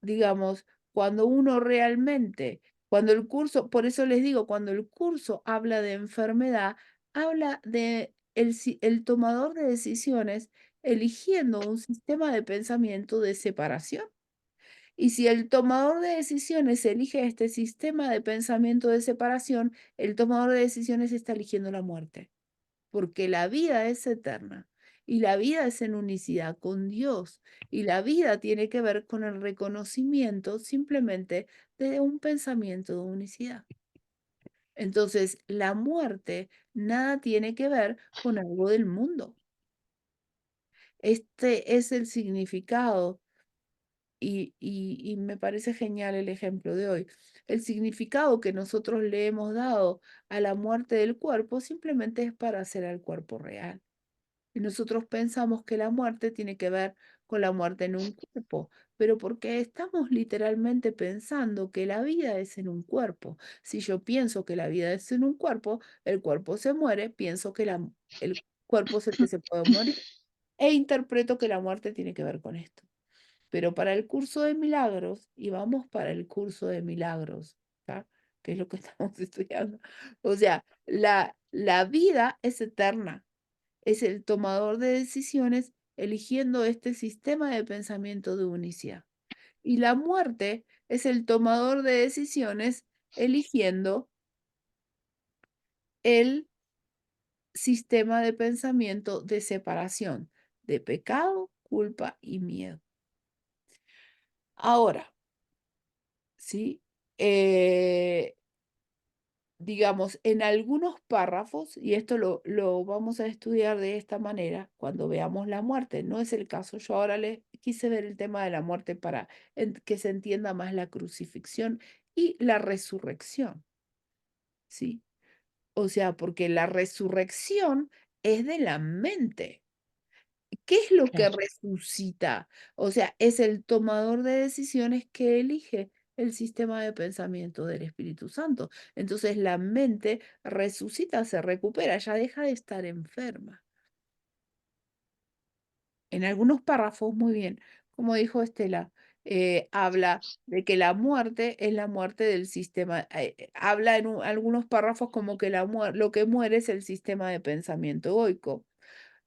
digamos, cuando uno realmente, cuando el curso, por eso les digo, cuando el curso habla de enfermedad, habla de el tomador de decisiones eligiendo un sistema de pensamiento de separación. Y si el tomador de decisiones elige este sistema de pensamiento de separación, el tomador de decisiones está eligiendo la muerte, porque la vida es eterna y la vida es en unicidad con Dios y la vida tiene que ver con el reconocimiento simplemente de un pensamiento de unicidad. Entonces, la muerte nada tiene que ver con algo del mundo. Este es el significado y me parece genial el ejemplo de hoy. El significado que nosotros le hemos dado a la muerte del cuerpo simplemente es para hacer al cuerpo real. Y nosotros pensamos que la muerte tiene que ver con la muerte en un cuerpo, pero porque estamos literalmente pensando que la vida es en un cuerpo. Si yo pienso que la vida es en un cuerpo, el cuerpo se muere, pienso que el cuerpo es el que se puede morir e interpreto que la muerte tiene que ver con esto. Pero para el curso de milagros, y vamos para el curso de milagros, ¿tá? Que es lo que estamos estudiando. O sea, la vida es eterna, es el tomador de decisiones eligiendo este sistema de pensamiento de unicidad. Y la muerte es el tomador de decisiones eligiendo el sistema de pensamiento de separación, de pecado, culpa y miedo. Ahora, ¿sí? Digamos, en algunos párrafos, y esto lo vamos a estudiar de esta manera cuando veamos la muerte, no es el caso. Yo ahora le quise ver el tema de la muerte para que se entienda más la crucifixión y la resurrección, ¿sí? O sea, porque la resurrección es de la mente. ¿Qué es lo que Claro. resucita? O sea, es el tomador de decisiones que elige el sistema de pensamiento del Espíritu Santo. Entonces la mente resucita, se recupera, ya deja de estar enferma. En algunos párrafos, muy bien, como dijo Estela, habla de que la muerte es la muerte del sistema, habla en algunos párrafos como que lo que muere es el sistema de pensamiento egoico.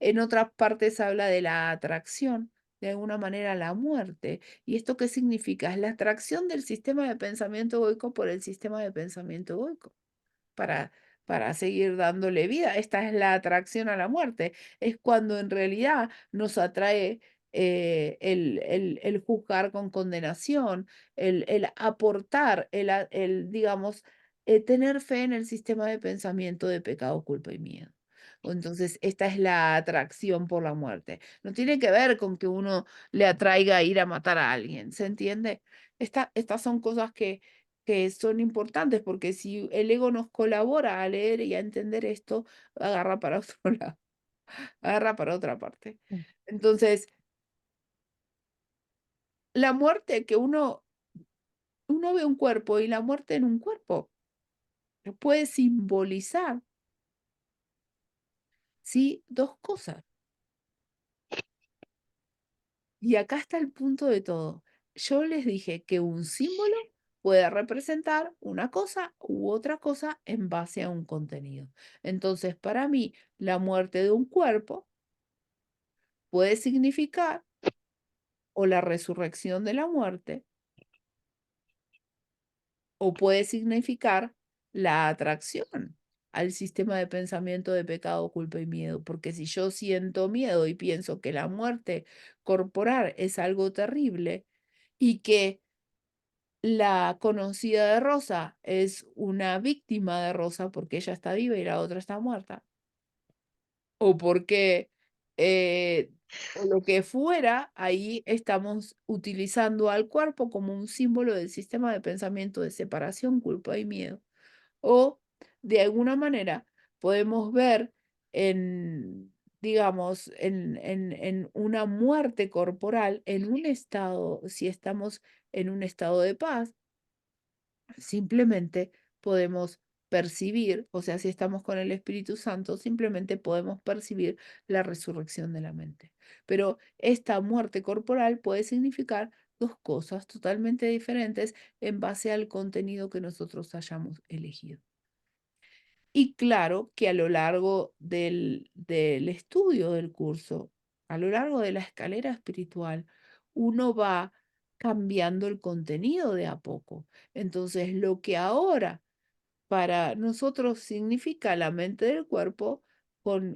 En otras partes habla de la atracción, de alguna manera la muerte. ¿Y esto qué significa? Es la atracción del sistema de pensamiento egoico por el sistema de pensamiento egoico para, para seguir dándole vida. Esta es la atracción a la muerte. Es cuando en realidad nos atrae el juzgar con condenación, el aportar, digamos, tener fe en el sistema de pensamiento de pecado, culpa y miedo. Entonces, esta es la atracción por la muerte. No tiene que ver con que uno le atraiga a ir a matar a alguien, ¿se entiende? Estas son cosas que son importantes, porque si el ego nos colabora a leer y a entender esto, agarra para otro lado, agarra para otra parte. Mm. Entonces, la muerte, que uno ve un cuerpo y la muerte en un cuerpo. puede simbolizar, ¿sí? Dos cosas. Y acá está el punto de todo. Yo les dije que un símbolo puede representar una cosa u otra cosa en base a un contenido. Entonces, para mí, la muerte de un cuerpo puede significar, o la resurrección de la muerte, o puede significar la atracción al sistema de pensamiento de pecado, culpa y miedo. Porque si yo siento miedo y pienso que la muerte corporal es algo terrible y que la conocida de Rosa es una víctima de Rosa porque ella está viva y la otra está muerta, o porque o lo que fuera, ahí estamos utilizando al cuerpo como un símbolo del sistema de pensamiento de separación, culpa y miedo. O de alguna manera podemos ver en, digamos, en una muerte corporal, en un estado, si estamos en un estado de paz, simplemente podemos percibir, o sea, si estamos con el Espíritu Santo, simplemente podemos percibir la resurrección de la mente. Pero esta muerte corporal puede significar dos cosas totalmente diferentes en base al contenido que nosotros hayamos elegido. Y claro que a lo largo del estudio del curso, a lo largo de la escalera espiritual, uno va cambiando el contenido de a poco. Entonces, lo que ahora para nosotros significa la mente del cuerpo,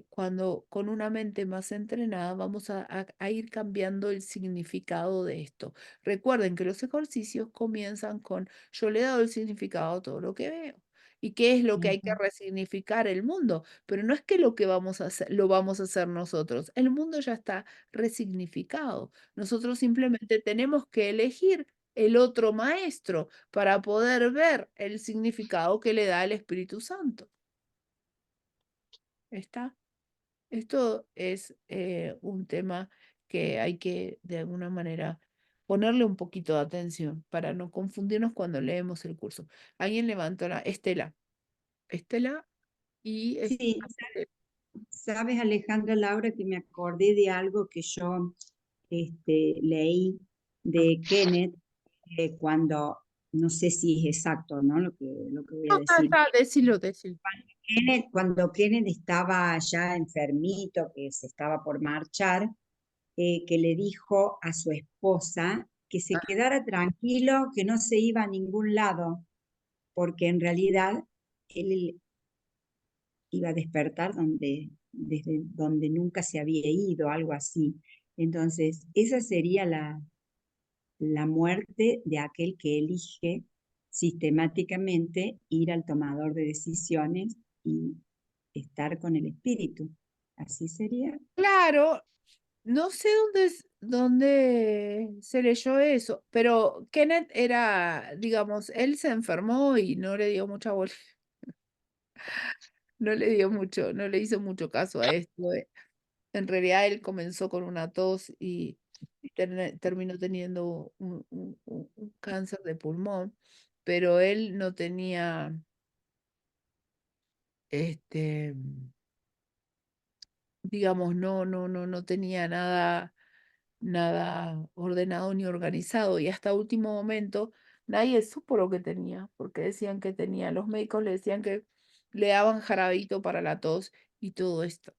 cuando con una mente más entrenada vamos a ir cambiando el significado de esto. Recuerden que los ejercicios comienzan con yo le he dado el significado a todo lo que veo. ¿Y qué es lo que hay que Ujú. resignificar el mundo? Pero no es que lo que vamos a hacer, lo vamos a hacer nosotros. El mundo ya está resignificado. Nosotros simplemente tenemos que elegir el otro maestro para poder ver el significado que le da el Espíritu Santo. ¿Está? Esto es un tema que hay que, de alguna manera, ponerle un poquito de atención para no confundirnos cuando leemos el curso. Alguien levantó la Estela. Estela y Sí, sabes, Alejandra, Laura, que me acordé de algo que yo leí de Kenneth cuando, no sé si es exacto, ¿no? Lo que voy a no, decir. decilo, decilo. Cuando Kenneth estaba ya enfermito, que se estaba por marchar, que le dijo a su esposa que se Ah, quedara tranquilo, que no se iba a ningún lado, porque en realidad él iba a despertar desde donde nunca se había ido, algo así. Entonces, esa sería la muerte de aquel que elige sistemáticamente ir al tomador de decisiones y estar con el espíritu. Así sería. claro, no sé dónde se leyó eso, pero Kenneth era, digamos, él se enfermó y no le dio mucha bola, no le dio mucho, no le hizo mucho caso a esto. En realidad él comenzó con una tos y terminó teniendo un cáncer de pulmón, pero él no tenía, este, digamos, no tenía nada ordenado ni organizado y hasta último momento nadie supo lo que tenía, porque decían que tenía, los médicos le decían que le daban jarabito para la tos y todo esto.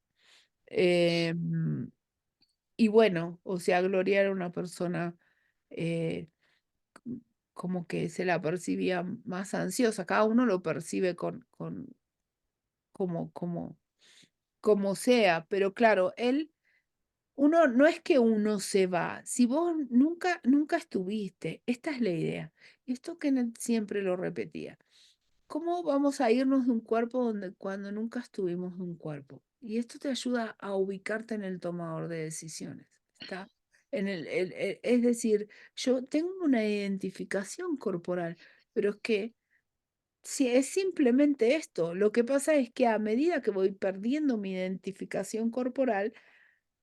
Em, y bueno, o sea, Gloria era una persona eh, como que se la percibía más ansiosa, cada uno lo percibe como, como, como sea, pero claro, él uno no es que uno se va, si vos nunca estuviste, esta es la idea. Y esto que siempre lo repetía. ¿Cómo vamos a irnos de un cuerpo cuando nunca estuvimos en un cuerpo? Y esto te ayuda a ubicarte en el tomador de decisiones, ¿está? Es decir, yo tengo una identificación corporal, pero es que si es simplemente esto, lo que pasa es que a medida que voy perdiendo mi identificación corporal,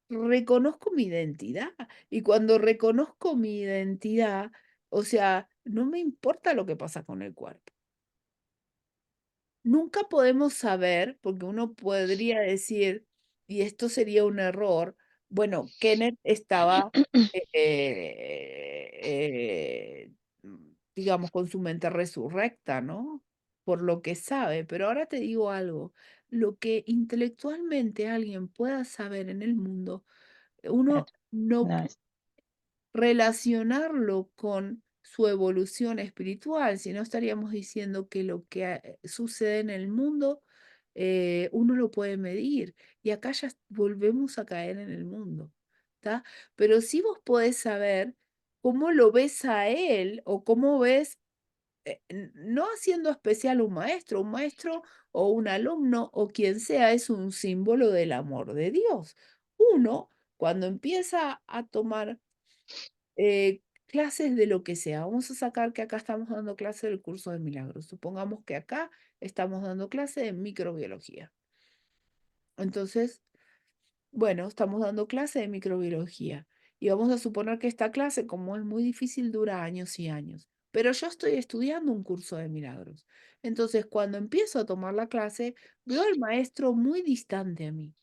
reconozco mi identidad. Y cuando reconozco mi identidad, o sea, no me importa lo que pasa con el cuerpo. nunca podemos saber, porque uno podría decir, y esto sería un error, bueno, Kenneth estaba, digamos, con su mente resurrecta, ¿no? Por lo que sabe, pero ahora te digo algo, lo que intelectualmente alguien pueda saber en el mundo, uno no No es. relacionarlo con su evolución espiritual, si no estaríamos diciendo que lo que sucede en el mundo, uno lo puede medir. Y acá ya volvemos a caer en el mundo, ¿está? Pero sí vos podés saber cómo lo ves a él o cómo ves, no haciendo especial un maestro o un alumno o quien sea, es un símbolo del amor de Dios. Uno, cuando empieza a tomar clases de lo que sea. Vamos a sacar que acá estamos dando clase del curso de milagros. Supongamos que acá estamos dando clase de microbiología. Entonces, bueno, estamos dando clase de microbiología. Y vamos a suponer que esta clase, como es muy difícil, dura años y años. Pero yo estoy estudiando un curso de milagros. Entonces, cuando empiezo a tomar la clase, veo al maestro muy distante a mí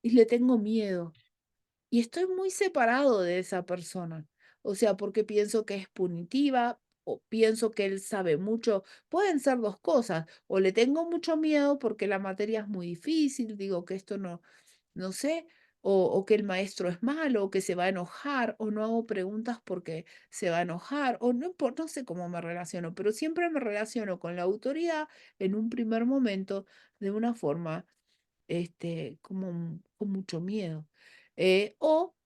y le tengo miedo. Y estoy muy separado de esa persona. O sea, porque pienso que es punitiva o pienso que él sabe mucho. Pueden ser dos cosas. O le tengo mucho miedo porque la materia es muy difícil, digo que esto no sé. O que el maestro es malo, o que se va a enojar, o no hago preguntas porque se va a enojar, o no, no sé cómo me relaciono, pero siempre me relaciono con la autoridad en un primer momento de una forma como con mucho miedo. O,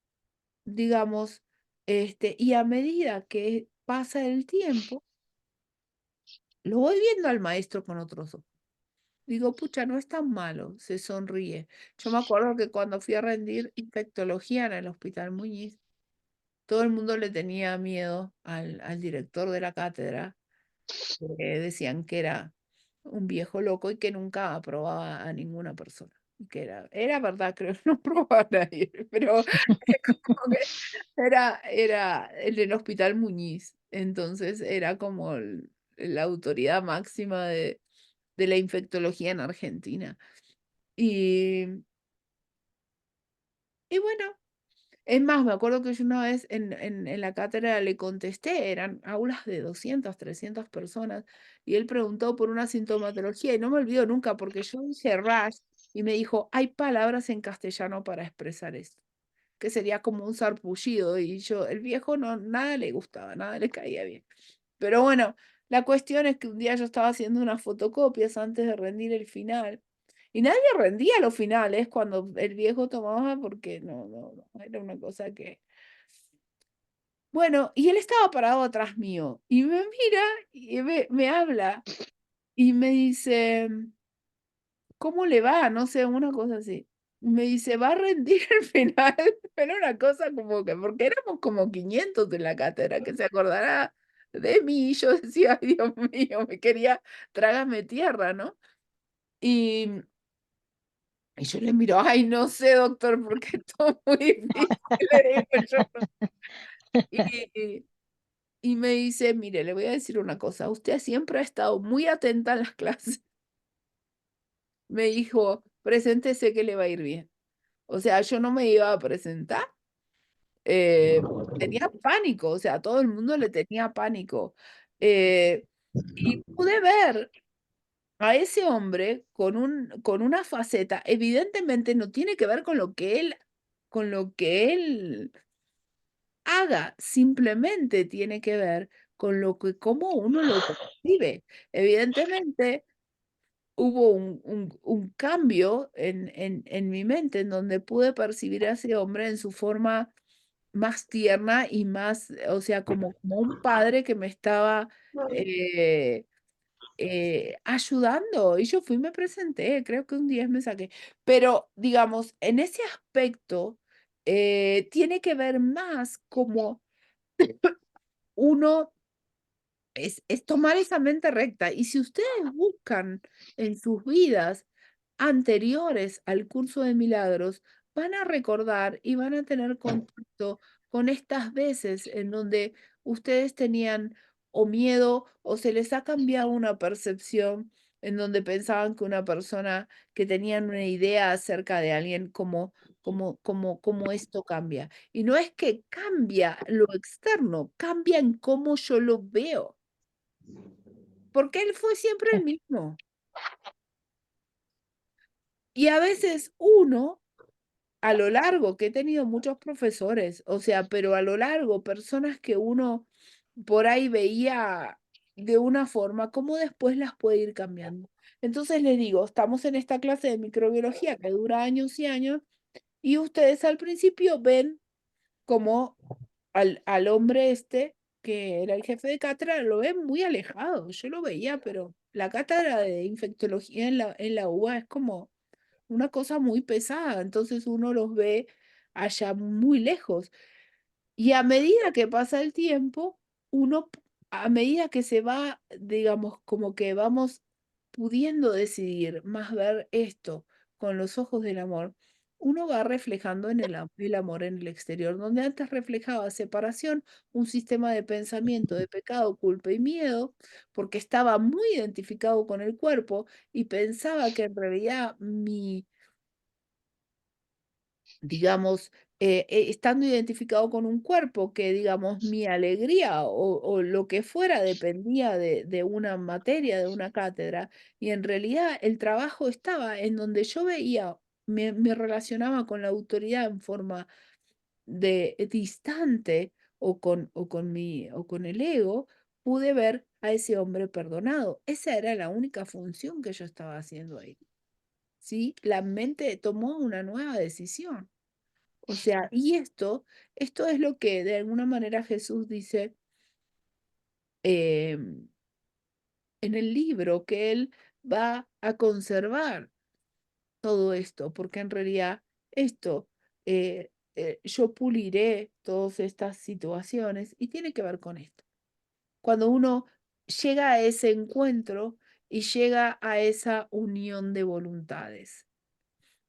digamos, y a medida que pasa el tiempo, lo voy viendo al maestro con otros ojos. Digo, pucha, no es tan malo, se sonríe. Yo me acuerdo que cuando fui a rendir infectología en el Hospital Muñiz, todo el mundo le tenía miedo al director de la cátedra, porque decían que era un viejo loco y que nunca aprobaba a ninguna persona. Y que era verdad, creo que no aprobaba a nadie, pero como que era el del Hospital Muñiz, entonces era como la autoridad máxima de la infectología en Argentina. Y, y bueno, es más, me acuerdo que yo una vez en la cátedra le contesté, eran aulas de 200, 300 personas, y él preguntó por una sintomatología, y no me olvido nunca, porque yo dije rash, y me dijo, hay palabras en castellano para expresar esto, que sería como un sarpullido, y yo, el viejo no, nada le gustaba, nada le caía bien. Pero bueno, la cuestión es que un día yo estaba haciendo unas fotocopias antes de rendir el final, y nadie rendía los finales cuando el viejo tomaba porque no, era una cosa que... Bueno, y él estaba parado atrás mío y me mira y me habla y me dice, ¿cómo le va? No sé, una cosa así. Me dice, ¿va a rendir el final? Era una cosa como que, porque éramos como 500 en la cátedra, que se acordará de mí. Y yo decía, ay, Dios mío, me quería, trágame tierra, ¿no? Y yo le miro, ay, no sé, doctor, porque esto es muy difícil, le digo yo. Y, y me dice, mire, le voy a decir una cosa, usted siempre ha estado muy atenta a las clases. Me dijo, preséntese que le va a ir bien. O sea, yo no me iba a presentar, tenía pánico, o sea, todo el mundo le tenía pánico. Eh, y pude ver a ese hombre con una faceta, evidentemente no tiene que ver con lo que él haga, simplemente tiene que ver con lo que, cómo uno lo percibe. Evidentemente, hubo un cambio en mi mente, en donde pude percibir a ese hombre en su forma más tierna y más, o sea, como un padre que me estaba eh, ayudando. Y yo fui y me presenté, creo que un 10 me saqué. Pero, digamos, en ese aspecto, tiene que ver más como uno es tomar esa mente recta. Y si ustedes buscan en sus vidas anteriores al curso de milagros, van a recordar y van a tener contacto con estas veces en donde ustedes tenían o miedo o se les ha cambiado una percepción en donde pensaban que una persona, que tenían una idea acerca de alguien, cómo esto cambia. Y no es que cambia lo externo, cambia en cómo yo lo veo, porque él fue siempre el mismo. Y a veces uno, a lo largo, que he tenido muchos profesores, o sea, pero a lo largo, personas que uno por ahí veía de una forma, cómo después las puede ir cambiando. Entonces les digo, estamos en esta clase de microbiología que dura años y años, y ustedes al principio ven como al hombre este, que era el jefe de cátedra, lo ven muy alejado. Yo lo veía, pero la cátedra de infectología en la UBA es como una cosa muy pesada, entonces uno los ve allá muy lejos. Y a medida que pasa el tiempo, a medida que se va, digamos, como que vamos pudiendo decidir más ver esto con los ojos del amor, uno va reflejando en el amor en el exterior, donde antes reflejaba separación, un sistema de pensamiento de pecado, culpa y miedo, porque estaba muy identificado con el cuerpo y pensaba que en realidad digamos, estando identificado con un cuerpo, que digamos mi alegría o lo que fuera dependía de una materia, de una cátedra, y en realidad el trabajo estaba en donde yo veía, me relacionaba con la autoridad en forma de distante o con el ego, pude ver a ese hombre perdonado. Esa era la única función que yo estaba haciendo ahí. ¿Sí? La mente tomó una nueva decisión. O sea, y esto es lo que de alguna manera Jesús dice em, en el libro, que Él va a conservar todo esto, porque en realidad esto, yo puliré todas estas situaciones y tiene que ver con esto. Cuando uno llega a ese encuentro y llega a esa unión de voluntades.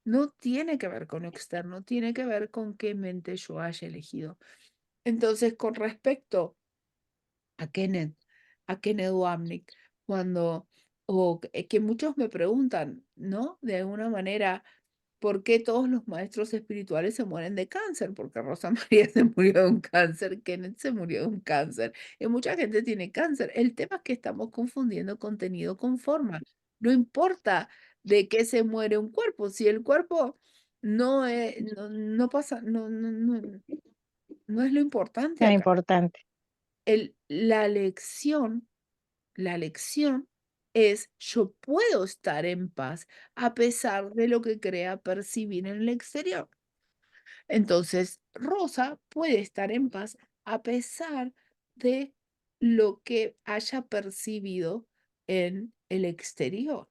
No tiene que ver con lo externo, tiene que ver con qué mente yo haya elegido. Entonces, con respecto a Kenneth, a Kenneth Wapnick, que muchos me preguntan, ¿no? De alguna manera, ¿por qué todos los maestros espirituales se mueren de cáncer? Porque Rosa María se murió de un cáncer, Kenneth se murió de un cáncer, y mucha gente tiene cáncer. El tema es que estamos confundiendo contenido con forma. No importa de qué se muere un cuerpo, si el cuerpo no pasa, no es lo importante Tan acá. importante. El, la lección es yo puedo estar en paz a pesar de lo que crea percibir en el exterior. Entonces, Rosa puede estar en paz a pesar de lo que haya percibido en el exterior.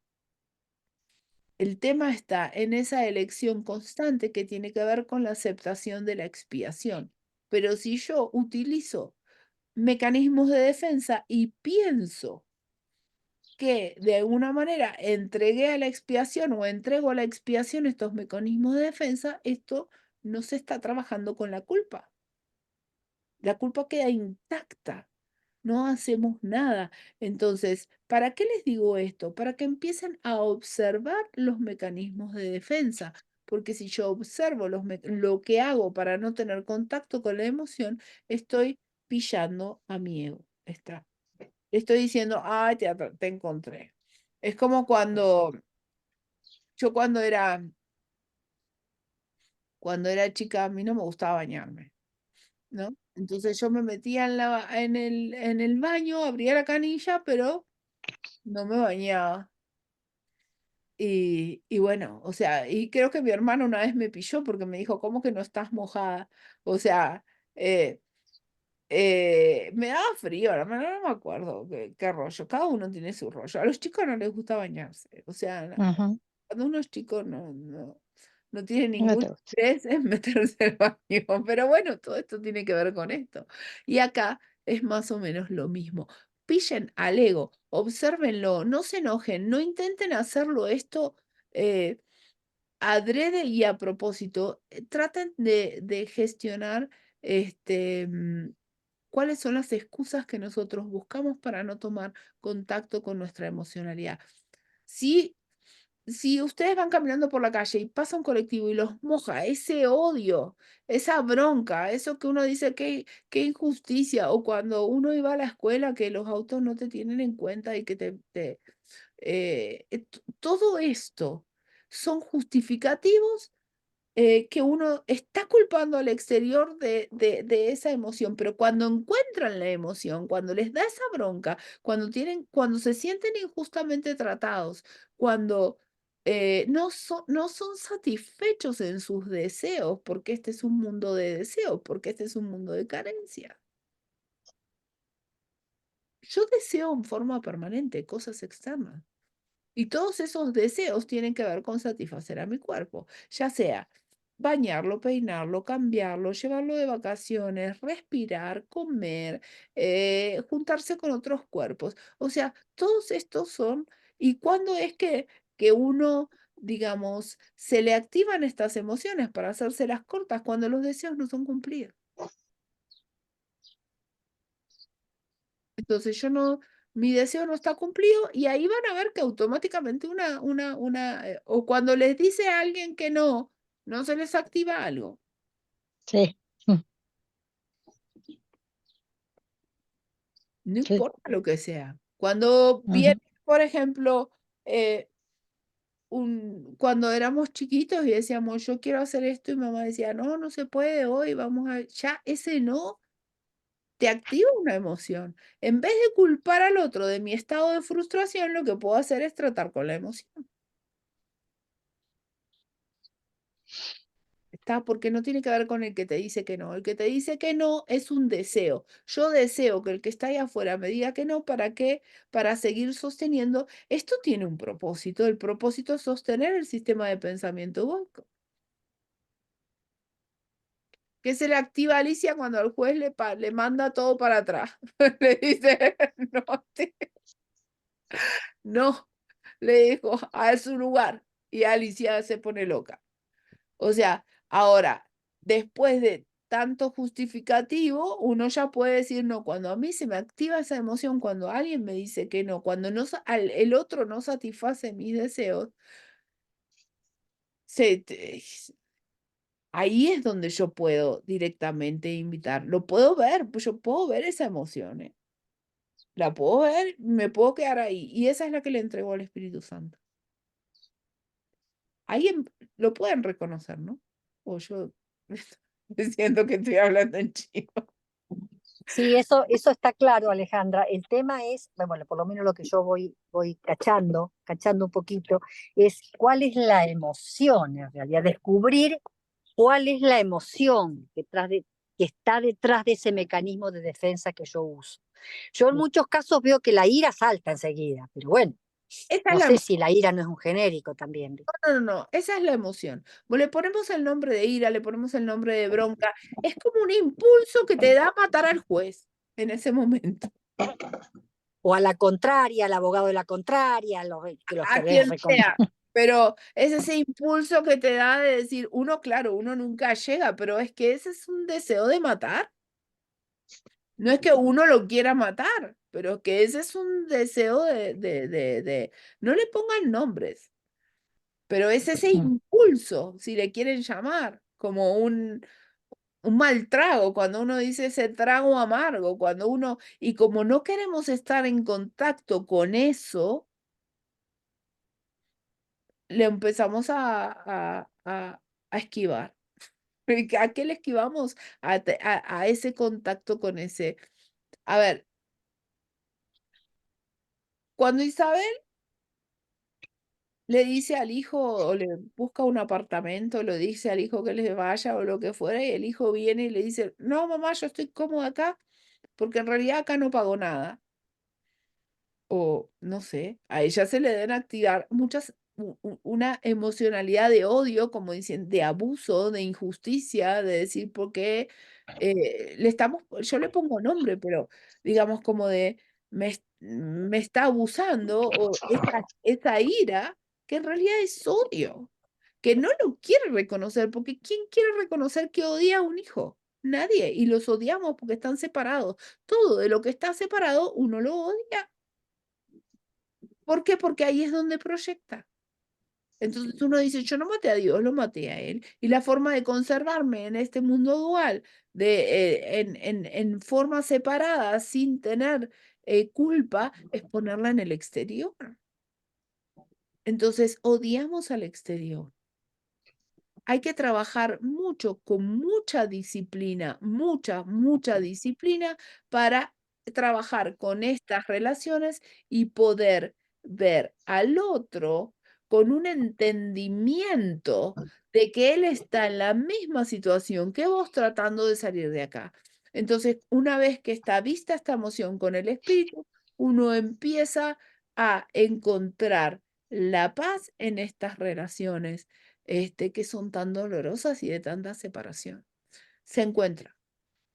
El tema está en esa elección constante que tiene que ver con la aceptación de la expiación. Pero si yo utilizo mecanismos de defensa y pienso que de alguna manera entregué a la expiación o entrego a la expiación estos mecanismos de defensa, esto no se está trabajando con la culpa. La culpa queda intacta, no hacemos nada. Entonces, ¿para qué les digo esto? Para que empiecen a observar los mecanismos de defensa. Porque si yo observo lo que hago para no tener contacto con la emoción, estoy pillando a mi ego. Estoy diciendo, ay, te encontré. Es como yo cuando era chica, a mí no me gustaba bañarme, ¿no? Entonces yo me metía en el baño, abría la canilla, pero no me bañaba. Y bueno, o sea, y creo que mi hermano una vez me pilló porque me dijo, ¿cómo que no estás mojada? O sea, eh, me daba frío, no me acuerdo qué rollo. Cada uno tiene su rollo. A los chicos no les gusta bañarse. O sea, Ujú. cuando uno es chico no tiene No ningún te gusta. interés en meterse al baño. Pero bueno, todo esto tiene que ver con esto. Y acá es más o menos lo mismo. Pillen al ego, obsérvenlo, no se enojen, no intenten hacerlo esto eh, adrede y a propósito. Traten de gestionar cuáles son las excusas que nosotros buscamos para no tomar contacto con nuestra emocionalidad. Si ustedes van caminando por la calle y pasa un colectivo y los moja, ese odio, esa bronca, eso que uno dice qué injusticia, o cuando uno iba a la escuela que los autos no te tienen en cuenta y que todo esto son justificativos que uno está culpando al exterior de esa emoción, pero cuando encuentran la emoción, cuando les da esa bronca, cuando se sienten injustamente tratados, cuando no son satisfechos en sus deseos, porque este es un mundo de deseos, porque este es un mundo de carencia. Yo deseo en forma permanente cosas externas. Y todos esos deseos tienen que ver con satisfacer a mi cuerpo, ya sea bañarlo, peinarlo, cambiarlo, llevarlo de vacaciones, respirar, comer, juntarse con otros cuerpos. O sea, todos estos son, ¿y cuándo es que uno, digamos, se le activan estas emociones para hacérselas cortas cuando los deseos no son cumplidos? Entonces mi deseo no está cumplido y ahí van a ver que automáticamente o cuando les dice a alguien que no se les activa algo. Sí. No Sí. importa lo que sea. Cuando viene, por ejemplo, cuando éramos chiquitos y decíamos, yo quiero hacer esto, y mamá decía, no se puede hoy, ya ese no te activa una emoción. En vez de culpar al otro de mi estado de frustración, lo que puedo hacer es tratar con la emoción. Porque no tiene que ver con el que te dice que no. El que te dice que no es un deseo. Yo deseo que el que está ahí afuera me diga que no. ¿Para qué? Para seguir sosteniendo. Esto tiene un propósito. El propósito es sostener el sistema de pensamiento egoico. Que se le activa a Alicia cuando el juez le manda todo para atrás. Le dice, no, le dijo, a su lugar. Y Alicia se pone loca. O sea, ahora, después de tanto justificativo, uno ya puede decir no. Cuando a mí se me activa esa emoción, cuando alguien me dice que no, cuando el otro no satisface mis deseos, ahí es donde yo puedo directamente invitar. Lo puedo ver, pues yo puedo ver esa emoción, ¿eh? La puedo ver, me puedo quedar ahí. Y esa es la que le entregó al Espíritu Santo. Alguien lo pueden reconocer, ¿no? O yo siento que estoy hablando en chino. Sí, eso está claro, Alejandra. El tema es, bueno, por lo menos lo que yo voy cachando un poquito, es cuál es la emoción, en realidad, descubrir cuál es la emoción que está detrás de ese mecanismo de defensa que yo uso. Yo en muchos casos veo que la ira salta enseguida, pero bueno, Esa no es sé si la ira no es un genérico también. no, esa es la emoción. Le ponemos el nombre de ira, le ponemos el nombre de bronca. Es como un impulso que te da a matar al juez en ese momento. O a la contraria, al abogado de la contraria, los A quien sea. Pero es ese impulso que te da de decir, claro, uno nunca llega, pero es que ese es un deseo de matar. No es que uno lo quiera matar, pero que ese es un deseo no le pongan nombres, pero es ese impulso, si le quieren llamar, como un mal trago, cuando uno dice ese trago amargo, y como no queremos estar en contacto con eso, le empezamos a esquivar. ¿A qué le esquivamos? A ese contacto con ese. A ver, cuando Isabel le dice al hijo o le busca un apartamento, le dice al hijo que les vaya o lo que fuera, y el hijo viene y le dice, no, mamá, yo estoy cómoda acá, porque en realidad acá no pago nada. O no sé, a ella se le deben activar una emocionalidad de odio, como dicen, de abuso, de injusticia, de decir por qué yo le pongo nombre, pero digamos como de me está abusando, o esa ira, que en realidad es odio, que no lo quiere reconocer, porque ¿quién quiere reconocer que odia a un hijo? Nadie, y los odiamos porque están separados. Todo de lo que está separado, uno lo odia. ¿Por qué? Porque ahí es donde proyecta. Entonces uno dice, yo no maté a Dios, lo maté a Él. Y la forma de conservarme en este mundo dual, en forma separada, sin tener culpa, es ponerla en el exterior. Entonces odiamos al exterior. Hay que trabajar mucho, con mucha disciplina, mucha disciplina para trabajar con estas relaciones y poder ver al otro con un entendimiento de que él está en la misma situación que vos tratando de salir de acá. Entonces, una vez que está vista esta emoción con el espíritu, uno empieza a encontrar la paz en estas relaciones que son tan dolorosas y de tanta separación. Se encuentra.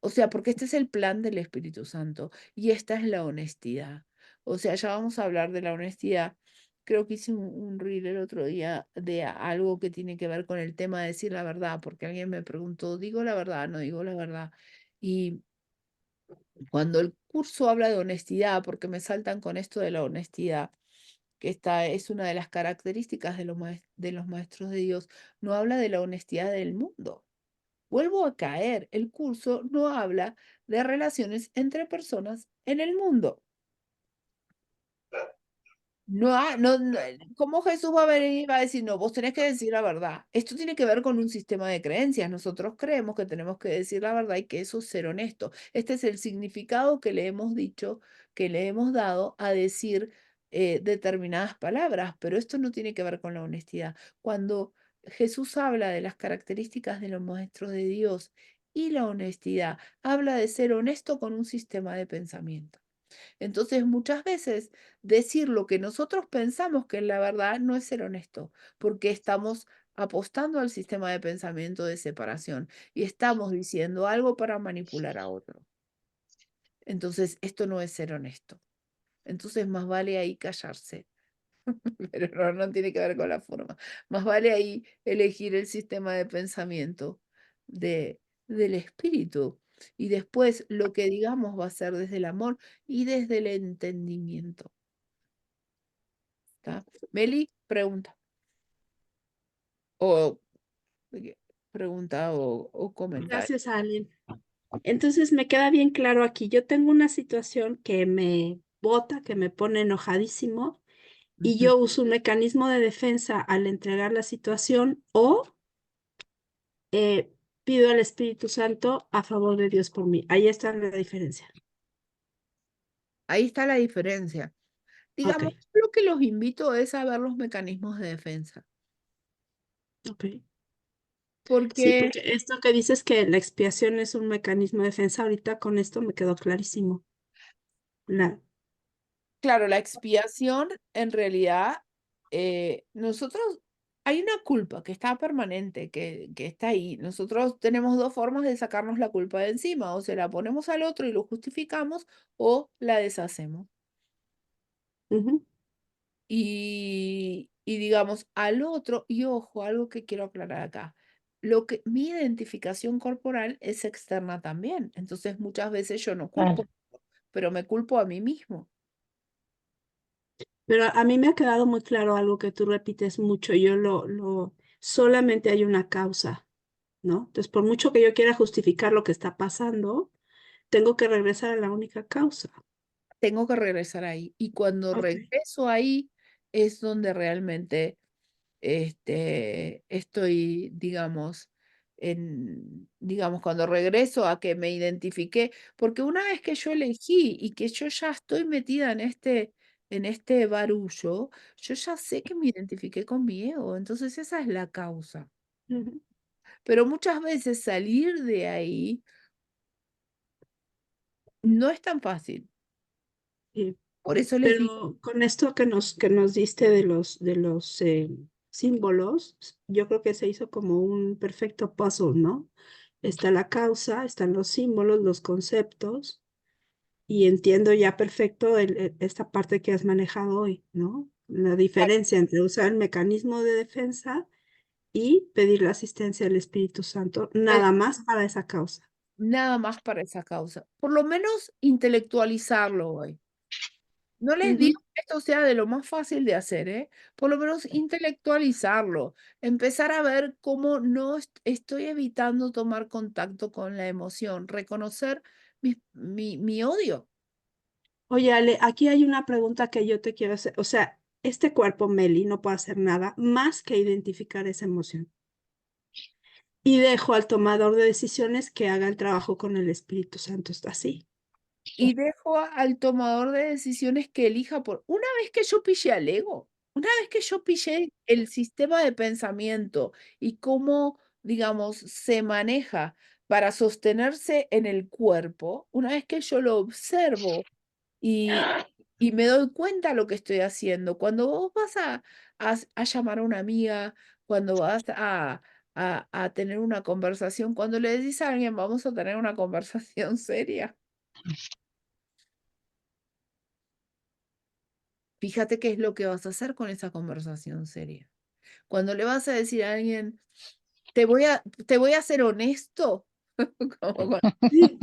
O sea, porque este es el plan del Espíritu Santo y esta es la honestidad. O sea, ya vamos a hablar de la honestidad. Creo que hice un reel el otro día de algo que tiene que ver con el tema de decir la verdad, porque alguien me preguntó, ¿digo la verdad? No digo la verdad. Y cuando el curso habla de honestidad, porque me saltan con esto de la honestidad, que esta es una de las características de los maestros de Dios, no habla de la honestidad del mundo. Vuelvo a caer, el curso no habla de relaciones entre personas en el mundo. ¿Cómo Jesús va a venir y va a decir, no, vos tenés que decir la verdad? Esto tiene que ver con un sistema de creencias. Nosotros creemos que tenemos que decir la verdad y que eso es ser honesto. Este es el significado que le hemos dicho, que le hemos dado a decir determinadas palabras, pero esto no tiene que ver con la honestidad. Cuando Jesús habla de las características de los maestros de Dios y la honestidad, habla de ser honesto con un sistema de pensamiento. Entonces, muchas veces decir lo que nosotros pensamos que es la verdad no es ser honesto, porque estamos apostando al sistema de pensamiento de separación y estamos diciendo algo para manipular a otro. Entonces, esto no es ser honesto. Entonces, más vale ahí callarse, pero no tiene que ver con la forma. Más vale ahí elegir el sistema de pensamiento del espíritu. Y después lo que digamos va a ser desde el amor y desde el entendimiento. ¿Está? Meli, pregunta. O pregunta o comentario. Gracias, Ale. Entonces me queda bien claro aquí. Yo tengo una situación que me bota, que me pone enojadísimo y yo uso un mecanismo de defensa al entregar la situación o eh, pido al Espíritu Santo a favor de Dios por mí. Ahí está la diferencia. Ahí está la diferencia. Digamos, Ok, lo que los invito es a ver los mecanismos de defensa. ok. Sí, Porque, porque esto que dices que la expiación es un mecanismo de defensa, ahorita con esto me quedó clarísimo. La, claro, la expiación en realidad, nosotros, hay una culpa que está permanente, que está ahí. Nosotros tenemos dos formas de sacarnos la culpa de encima, o se la ponemos al otro y lo justificamos, o la deshacemos. Ujú, Y digamos al otro, y ojo, algo que quiero aclarar acá, mi identificación corporal es externa también. Entonces muchas veces yo no culpo, Claro. pero me culpo a mí mismo. Pero a mí me ha quedado muy claro algo que tú repites mucho. Solamente hay una causa, ¿no? Entonces, por mucho que yo quiera justificar lo que está pasando, tengo que regresar a la única causa. Tengo que regresar ahí. Y cuando Ok. regreso ahí es donde realmente estoy, digamos, cuando regreso a que me identifiqué, porque una vez que yo elegí y que yo ya estoy metida en este barullo, yo ya sé que me identifiqué con mi ego, entonces esa es la causa. Ujú, Pero muchas veces salir de ahí no es tan fácil. sí. Por eso les digo, Pero con esto que nos diste de los símbolos, yo creo que se hizo como un perfecto puzzle, ¿no? Está la causa, están los símbolos, los conceptos, y entiendo ya perfecto esta parte que has manejado hoy, ¿no? La diferencia entre usar el mecanismo de defensa y pedir la asistencia del Espíritu Santo, nada más para esa causa. nada más para esa causa. Por lo menos intelectualizarlo hoy. No les Ujú. digo que esto sea de lo más fácil de hacer, ¿eh? Por lo menos intelectualizarlo, empezar a ver cómo no estoy evitando tomar contacto con la emoción, reconocer mi odio. Oye, Ale, aquí hay una pregunta que yo te quiero hacer. O sea, este cuerpo, Meli, no puede hacer nada más que identificar esa emoción. Y dejo al tomador de decisiones que haga el trabajo con el Espíritu Santo. Está así. Y dejo al tomador de decisiones que elija por una vez que yo pillé al ego, una vez que yo pillé el sistema de pensamiento y cómo, digamos, se maneja para sostenerse en el cuerpo, una vez que yo lo observo y, y me doy cuenta de lo que estoy haciendo, cuando vos vas a llamar a una amiga, cuando vas a tener una conversación, cuando le decís a alguien, vamos a tener una conversación seria. Fíjate qué es lo que vas a hacer con esa conversación seria. Cuando le vas a decir a alguien, te voy a ser honesto, como Sí,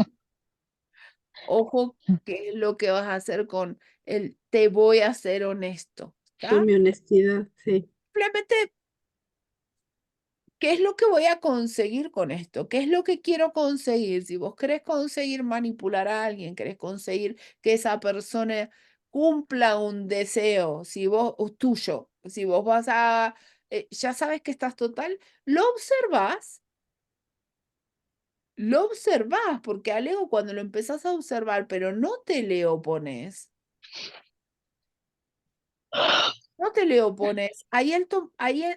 ojo, qué es lo que vas a hacer con el te voy a ser honesto. con ¿Está? mi honestidad, sí. Simplemente, ¿qué es lo que voy a conseguir con esto? ¿Qué es lo que quiero conseguir? Si vos querés conseguir manipular a alguien, querés conseguir que esa persona cumpla un deseo, si vos, tuyo, si vos vas ya sabes que estás total, lo observás, porque al ego cuando lo empezás a observar, pero no te le opones, no te le opones, ahí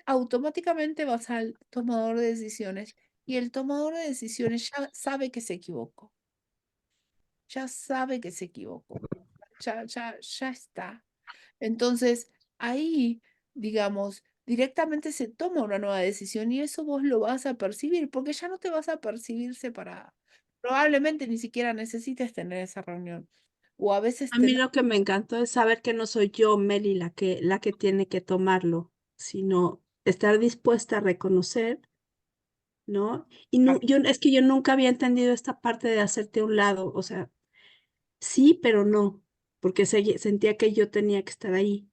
automáticamente vas al tomador de decisiones y el tomador de decisiones ya sabe que se equivocó, ya sabe que se equivocó, ya está. Entonces, ahí, digamos, directamente se toma una nueva decisión y eso vos lo vas a percibir, porque ya no te vas a percibir separada. Probablemente ni siquiera necesites tener esa reunión. O a veces A mí tener lo que me encantó es saber que no soy yo, Meli, la que tiene que tomarlo, sino estar dispuesta a reconocer, ¿no? Y no, es que yo nunca había entendido esta parte de hacerte a un lado, o sea, sí, pero no, porque sentía que yo tenía que estar ahí,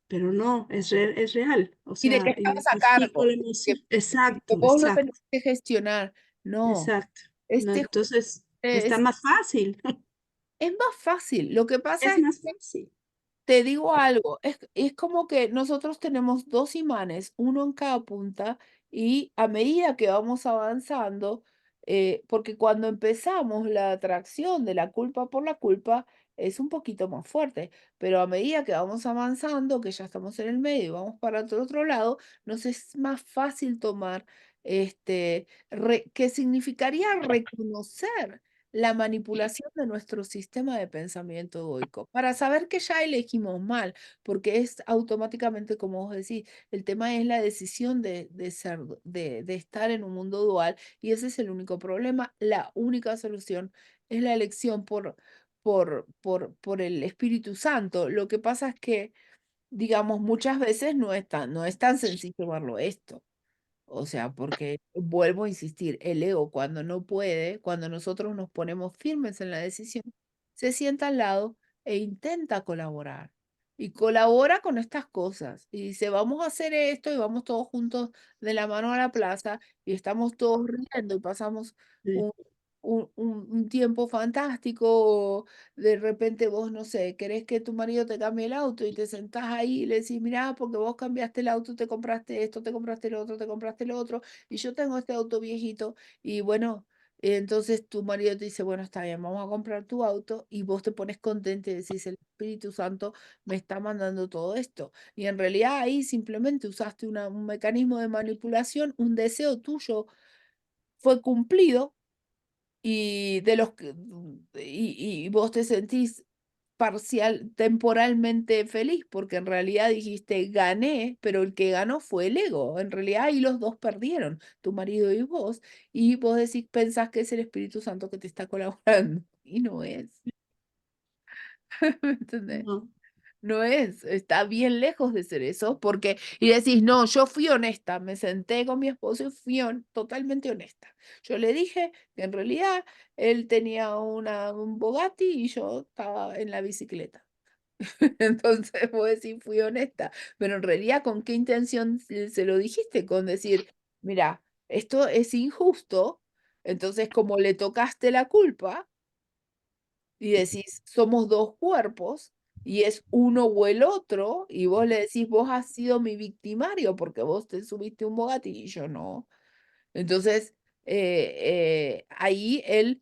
pero no, es real, o y de que sea, estabas a identifico cargo, la que, emoción. que Exacto, vos lo exacto, tenés que gestionar. No, exacto. No, este entonces, está es, más fácil, es más fácil. Lo que pasa es es más que fácil. te digo algo, es como que nosotros tenemos dos imanes, uno en cada punta, y a medida que vamos avanzando, porque cuando empezamos la atracción de la culpa por la culpa es un poquito más fuerte, pero a medida que vamos avanzando, que ya estamos en el medio y vamos para el otro lado, nos es más fácil tomar, que significaría reconocer la manipulación de nuestro sistema de pensamiento egoico, para saber que ya elegimos mal, porque es automáticamente, como vos decís, el tema es la decisión de estar en un mundo dual, y ese es el único problema. La única solución es la elección por el Espíritu Santo. Lo que pasa es que, digamos, muchas veces no es tan sencillo verlo esto. O sea, porque vuelvo a insistir, el ego cuando no puede, cuando nosotros nos ponemos firmes en la decisión, se sienta al lado e intenta colaborar. Y colabora con estas cosas. Y dice, vamos a hacer esto y vamos todos juntos de la mano a la plaza y estamos todos riendo y pasamos Sí, un, un tiempo fantástico. O de repente vos, no sé, querés que tu marido te cambie el auto y te sentás ahí y le decís, mirá, porque vos cambiaste el auto, te compraste esto, te compraste lo otro, te compraste lo otro, y yo tengo este auto viejito, y bueno, entonces tu marido te dice, bueno, está bien, vamos a comprar tu auto, y vos te pones contento y decís, el Espíritu Santo me está mandando todo esto. Y en realidad ahí simplemente usaste un mecanismo de manipulación, un deseo tuyo fue cumplido y y vos te sentís temporalmente feliz, porque en realidad dijiste gané, pero el que ganó fue el ego. En realidad ahí los dos perdieron, tu marido y vos decís, pensás que es el Espíritu Santo que te está colaborando, y no es. ¿Me entendés? no. No es, está bien lejos de ser eso, porque, y decís, no, yo fui honesta, me senté con mi esposo y fui totalmente honesta. Yo le dije que en realidad él tenía un Bugatti y yo estaba en la bicicleta. Entonces vos decís, fui honesta, pero en realidad, ¿con qué intención se lo dijiste? Con decir, mira, esto es injusto, entonces como le tocaste la culpa y decís, somos dos cuerpos y es uno o el otro, y vos le decís, vos has sido mi victimario porque vos te subiste un Bugatti y yo no. Entonces, ahí él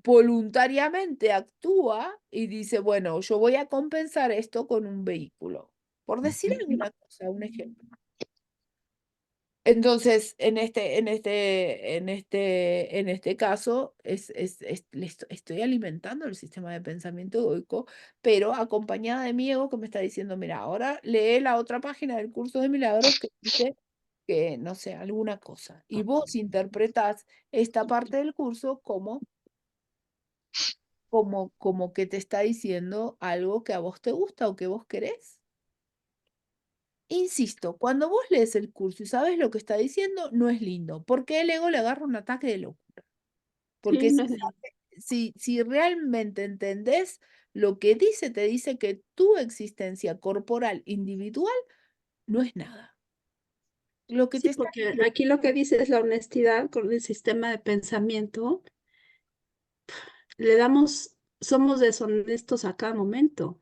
voluntariamente actúa y dice, bueno, yo voy a compensar esto con un vehículo, por decir alguna cosa, un ejemplo. Entonces, en este caso, estoy alimentando el sistema de pensamiento egoico, pero acompañada de mi ego que me está diciendo, mira, ahora lee la otra página del curso de milagros que dice que, no sé, alguna cosa. Y vos interpretás esta parte del curso como que te está diciendo algo que a vos te gusta o que vos querés. Insisto, cuando vos lees el curso y sabes lo que está diciendo, no es lindo, porque el ego le agarra un ataque de locura. Porque Sí, no es lindo. si realmente entendés lo que dice, te dice que tu existencia corporal individual no es nada. Lo que te Sí, está porque diciendo. aquí lo que dice es la honestidad con el sistema de pensamiento. Somos deshonestos a cada momento.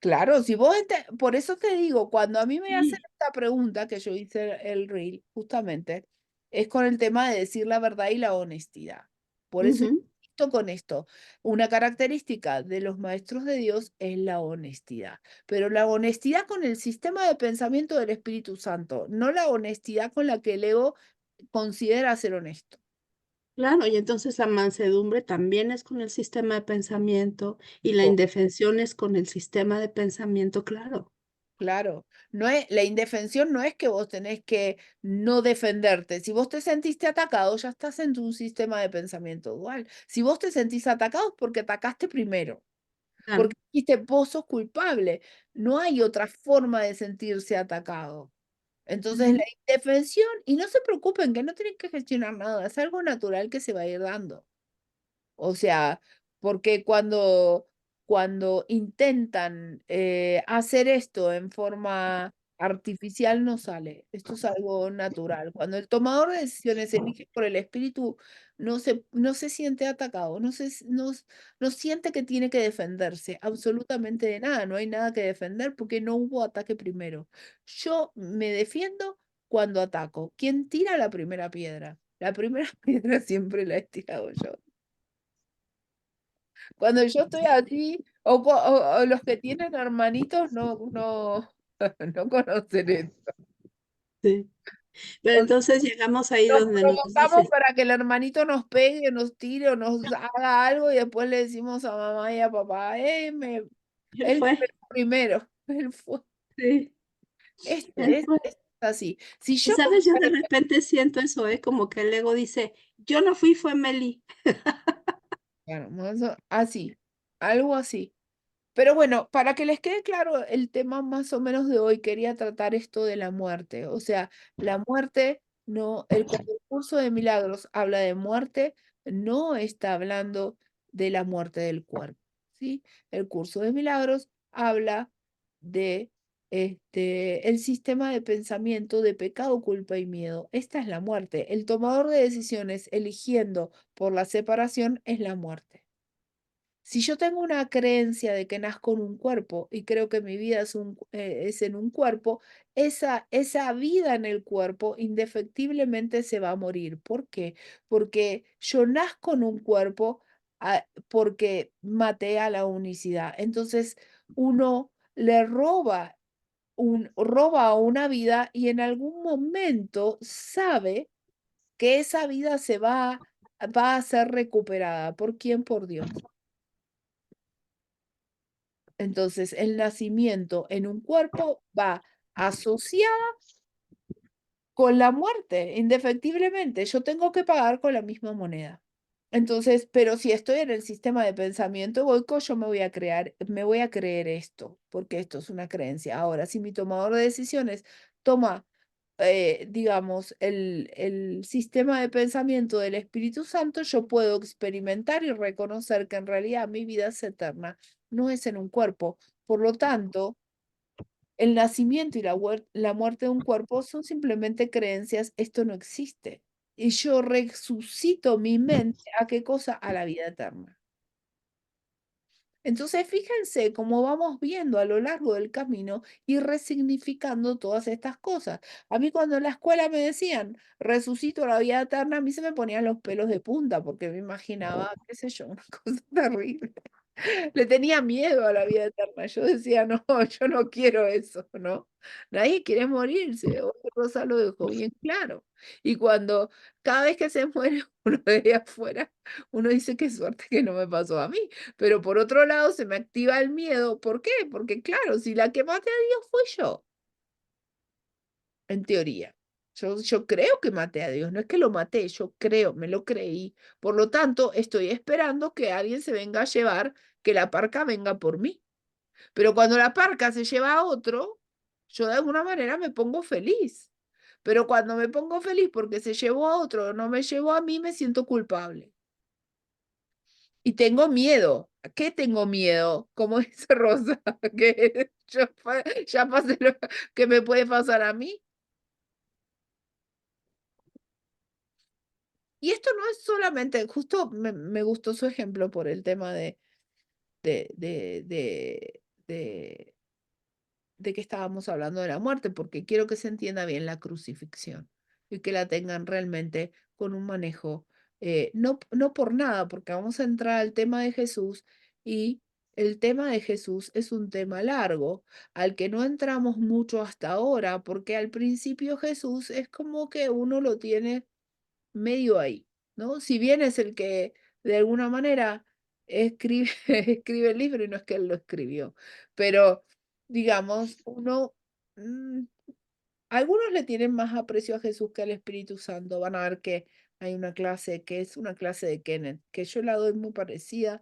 Claro, si vos, por eso te digo, cuando a mí me hacen Sí. esta pregunta que yo hice el reel, justamente, es con el tema de decir la verdad y la honestidad. Por eso Ujú. insisto con esto. Una característica de los maestros de Dios es la honestidad, pero la honestidad con el sistema de pensamiento del Espíritu Santo, no la honestidad con la que el ego considera ser honesto. Claro, y entonces la mansedumbre también es con el sistema de pensamiento y la indefensión es con el sistema de pensamiento, claro. Claro, no es, la indefensión no es que vos tenés que no defenderte. Si vos te sentiste atacado, ya estás en un sistema de pensamiento dual. Si vos te sentís atacado es porque atacaste primero, Claro. porque dijiste vos sos culpable. No hay otra forma de sentirse atacado. Entonces la Ujú. indefensión, y no se preocupen que no tienen que gestionar nada, es algo natural que se va a ir dando. O sea, porque cuando intentan hacer esto en forma artificial no sale. Esto es algo natural. Cuando el tomador de decisiones elige por el espíritu, no se siente atacado, no siente que tiene que defenderse absolutamente de nada. No hay nada que defender porque no hubo ataque primero. Yo me defiendo cuando ataco. ¿Quién tira la primera piedra? La primera piedra siempre la he tirado yo. Cuando yo estoy así, o los que tienen hermanitos no conocen esto. Sí. Pero O sea, entonces llegamos ahí nos donde nos provocamos dices, para que el hermanito nos pegue, nos tire o nos haga algo y después le decimos a mamá y a papá, él él fue fue, primero, él fue. sí, él fue. Esto es así. Si Y yo sabes, yo de repente siento eso, como que el ego dice, yo no fui, fue Meli. Claro, así, algo así. Pero bueno, para que les quede claro el tema más o menos de hoy, quería tratar esto de la muerte. O sea, la muerte, no, cuando el curso de milagros habla de muerte, no está hablando de la muerte del cuerpo, ¿sí? El curso de milagros habla de el sistema de pensamiento de pecado, culpa y miedo. Esta es la muerte. El tomador de decisiones eligiendo por la separación es la muerte. Si yo tengo una creencia de que nazco en un cuerpo y creo que mi vida es en un cuerpo, esa vida en el cuerpo indefectiblemente se va a morir. ¿Por qué? Porque yo nazco en un cuerpo porque maté a la unicidad. Entonces uno le roba a una vida y en algún momento sabe que esa vida va a ser recuperada. ¿Por quién? Por Dios. Entonces, el nacimiento en un cuerpo va asociado con la muerte, indefectiblemente. Yo tengo que pagar con la misma moneda. Entonces, pero si estoy en el sistema de pensamiento egoico, yo me voy a creer esto, porque esto es una creencia. Ahora, si mi tomador de decisiones toma, digamos, el sistema de pensamiento del Espíritu Santo, yo puedo experimentar y reconocer que en realidad mi vida es eterna no es en un cuerpo. Por lo tanto, el nacimiento y la muerte de un cuerpo son simplemente creencias, esto no existe. Y yo resucito mi mente, ¿a qué cosa? A la vida eterna. Entonces, fíjense cómo vamos viendo a lo largo del camino y resignificando todas estas cosas. A mí cuando en la escuela me decían, resucito la vida eterna, a mí se me ponían los pelos de punta porque me imaginaba, qué sé yo, una cosa terrible. Le tenía miedo a la vida eterna. Yo decía, no, yo no quiero eso, ¿no? Nadie quiere morirse. Hoy Rosa lo dejó bien claro. Y cuando cada vez que se muere uno de ahí afuera, uno dice, qué suerte que no me pasó a mí. Pero por otro lado se me activa el miedo. ¿Por qué? Porque claro, si la que maté a Dios fui yo, en teoría. Yo creo que maté a Dios, no es que lo maté, yo creo, me lo creí. Por lo tanto, estoy esperando que alguien se venga a llevar, que la parca venga por mí. Pero cuando la parca se lleva a otro, yo de alguna manera me pongo feliz. Pero cuando me pongo feliz porque se llevó a otro, no me llevó a mí, me siento culpable. Y tengo miedo. ¿A qué tengo miedo? Como dice Rosa, que ya pasé lo que me puede pasar a mí. Y esto no es solamente, justo me gustó su ejemplo por el tema de, de, de, de, de que estábamos hablando de la muerte, porque quiero que se entienda bien la crucifixión y que la tengan realmente con un manejo, no por nada, porque vamos a entrar al tema de Jesús y el tema de Jesús es un tema largo, al que no entramos mucho hasta ahora, porque al principio Jesús es como que uno lo tiene medio ahí, ¿no? Si bien es el que de alguna manera escribe, escribe el libro y no es que él lo escribió, pero digamos, mm, algunos le tienen más aprecio a Jesús que al Espíritu Santo. Van a ver que hay una clase que es una clase de Kenneth, que yo la doy muy parecida,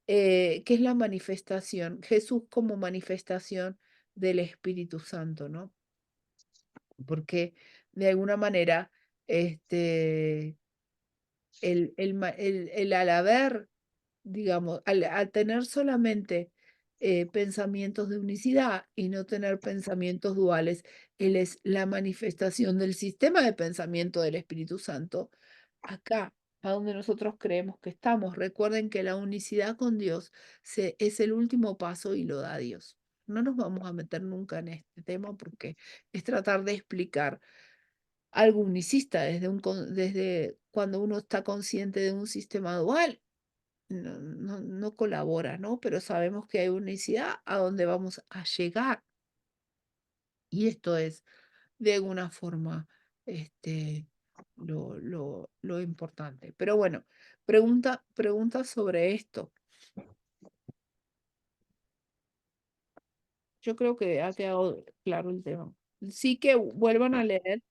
que es la manifestación, Jesús como manifestación del Espíritu Santo, ¿no? Porque de alguna manera, este el al haber, digamos, al tener solamente pensamientos de unicidad y no tener pensamientos duales, Él es la manifestación del sistema de pensamiento del Espíritu Santo. Acá, a donde nosotros creemos que estamos, recuerden que la unicidad con Dios es el último paso y lo da Dios. No nos vamos a meter nunca en este tema porque es tratar de explicar algo unicista desde cuando uno está consciente de un sistema dual, no colabora, ¿no? Pero sabemos que hay unicidad a donde vamos a llegar. Y esto es, de alguna forma, este, lo importante. Pero bueno, pregunta sobre esto. Yo creo que ha quedado claro el tema. Sí que vuelvan a leer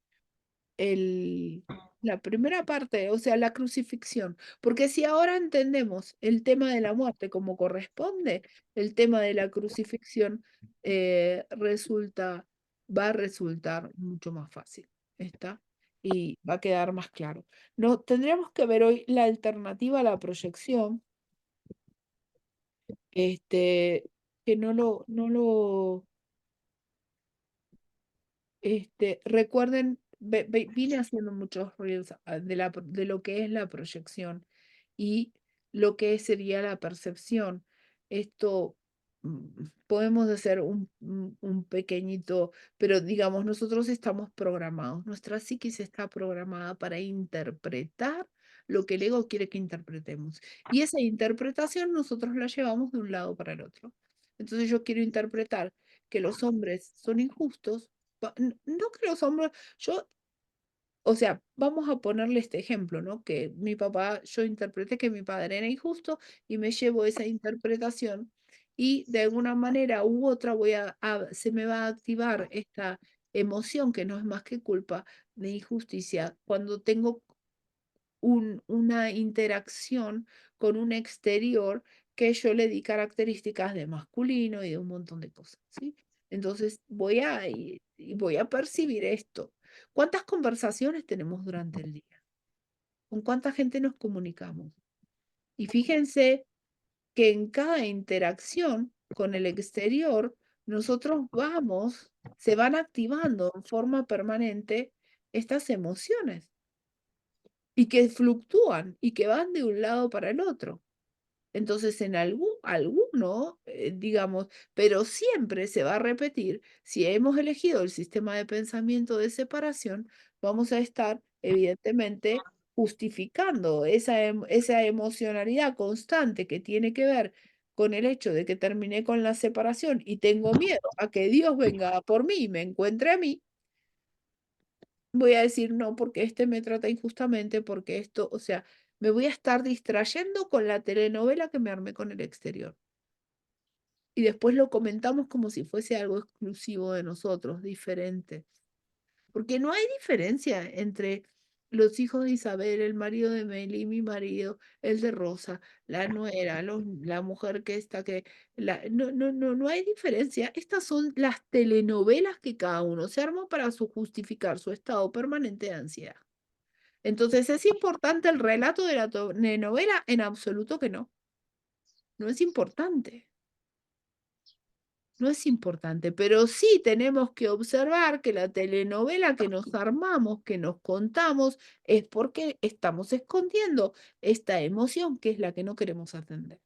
la primera parte, o sea, la crucifixión, porque si ahora entendemos el tema de la muerte como corresponde, el tema de la crucifixión va a resultar mucho más fácil, ¿está? Y va a quedar más claro. No, tendríamos que ver hoy la alternativa a la proyección, que recuerden, vine haciendo muchos reels de lo que es la proyección y lo que sería la percepción. Esto podemos hacer un pequeñito, pero digamos, nosotros estamos programados, nuestra psiquis está programada para interpretar lo que el ego quiere que interpretemos. Y esa interpretación nosotros la llevamos de un lado para el otro. Entonces yo quiero interpretar que los hombres son injustos. No que los hombres, o sea, vamos a ponerle este ejemplo, ¿no? Que mi papá, yo interpreté que mi padre era injusto y me llevo esa interpretación y de alguna manera u otra se me va a activar esta emoción que no es más que culpa de injusticia cuando tengo una interacción con un exterior que yo le di características de masculino y de un montón de cosas, ¿sí? Entonces voy a percibir esto. ¿Cuántas conversaciones tenemos durante el día? ¿Con cuánta gente nos comunicamos? Y fíjense que en cada interacción con el exterior, nosotros se van activando en forma permanente estas emociones y que fluctúan y que van de un lado para el otro. Entonces, en alguno, digamos, pero siempre se va a repetir, si hemos elegido el sistema de pensamiento de separación, vamos a estar, evidentemente, justificando esa emocionalidad constante que tiene que ver con el hecho de que terminé con la separación y tengo miedo a que Dios venga por mí y me encuentre a mí. Voy a decir no, porque este me trata injustamente, porque esto, o sea, me voy a estar distrayendo con la telenovela que me armé con el exterior. Y después lo comentamos como si fuese algo exclusivo de nosotros, diferente. Porque no hay diferencia entre los hijos de Isabel, el marido de Meli, mi marido, el de Rosa, la nuera, la mujer que está no hay diferencia. Estas son las telenovelas que cada uno se armó para justificar su estado permanente de ansiedad. Entonces, ¿es importante el relato de la telenovela? En absoluto que no. No es importante. No es importante, pero sí tenemos que observar que la telenovela que nos armamos, que nos contamos, es porque estamos escondiendo esta emoción que es la que no queremos atender.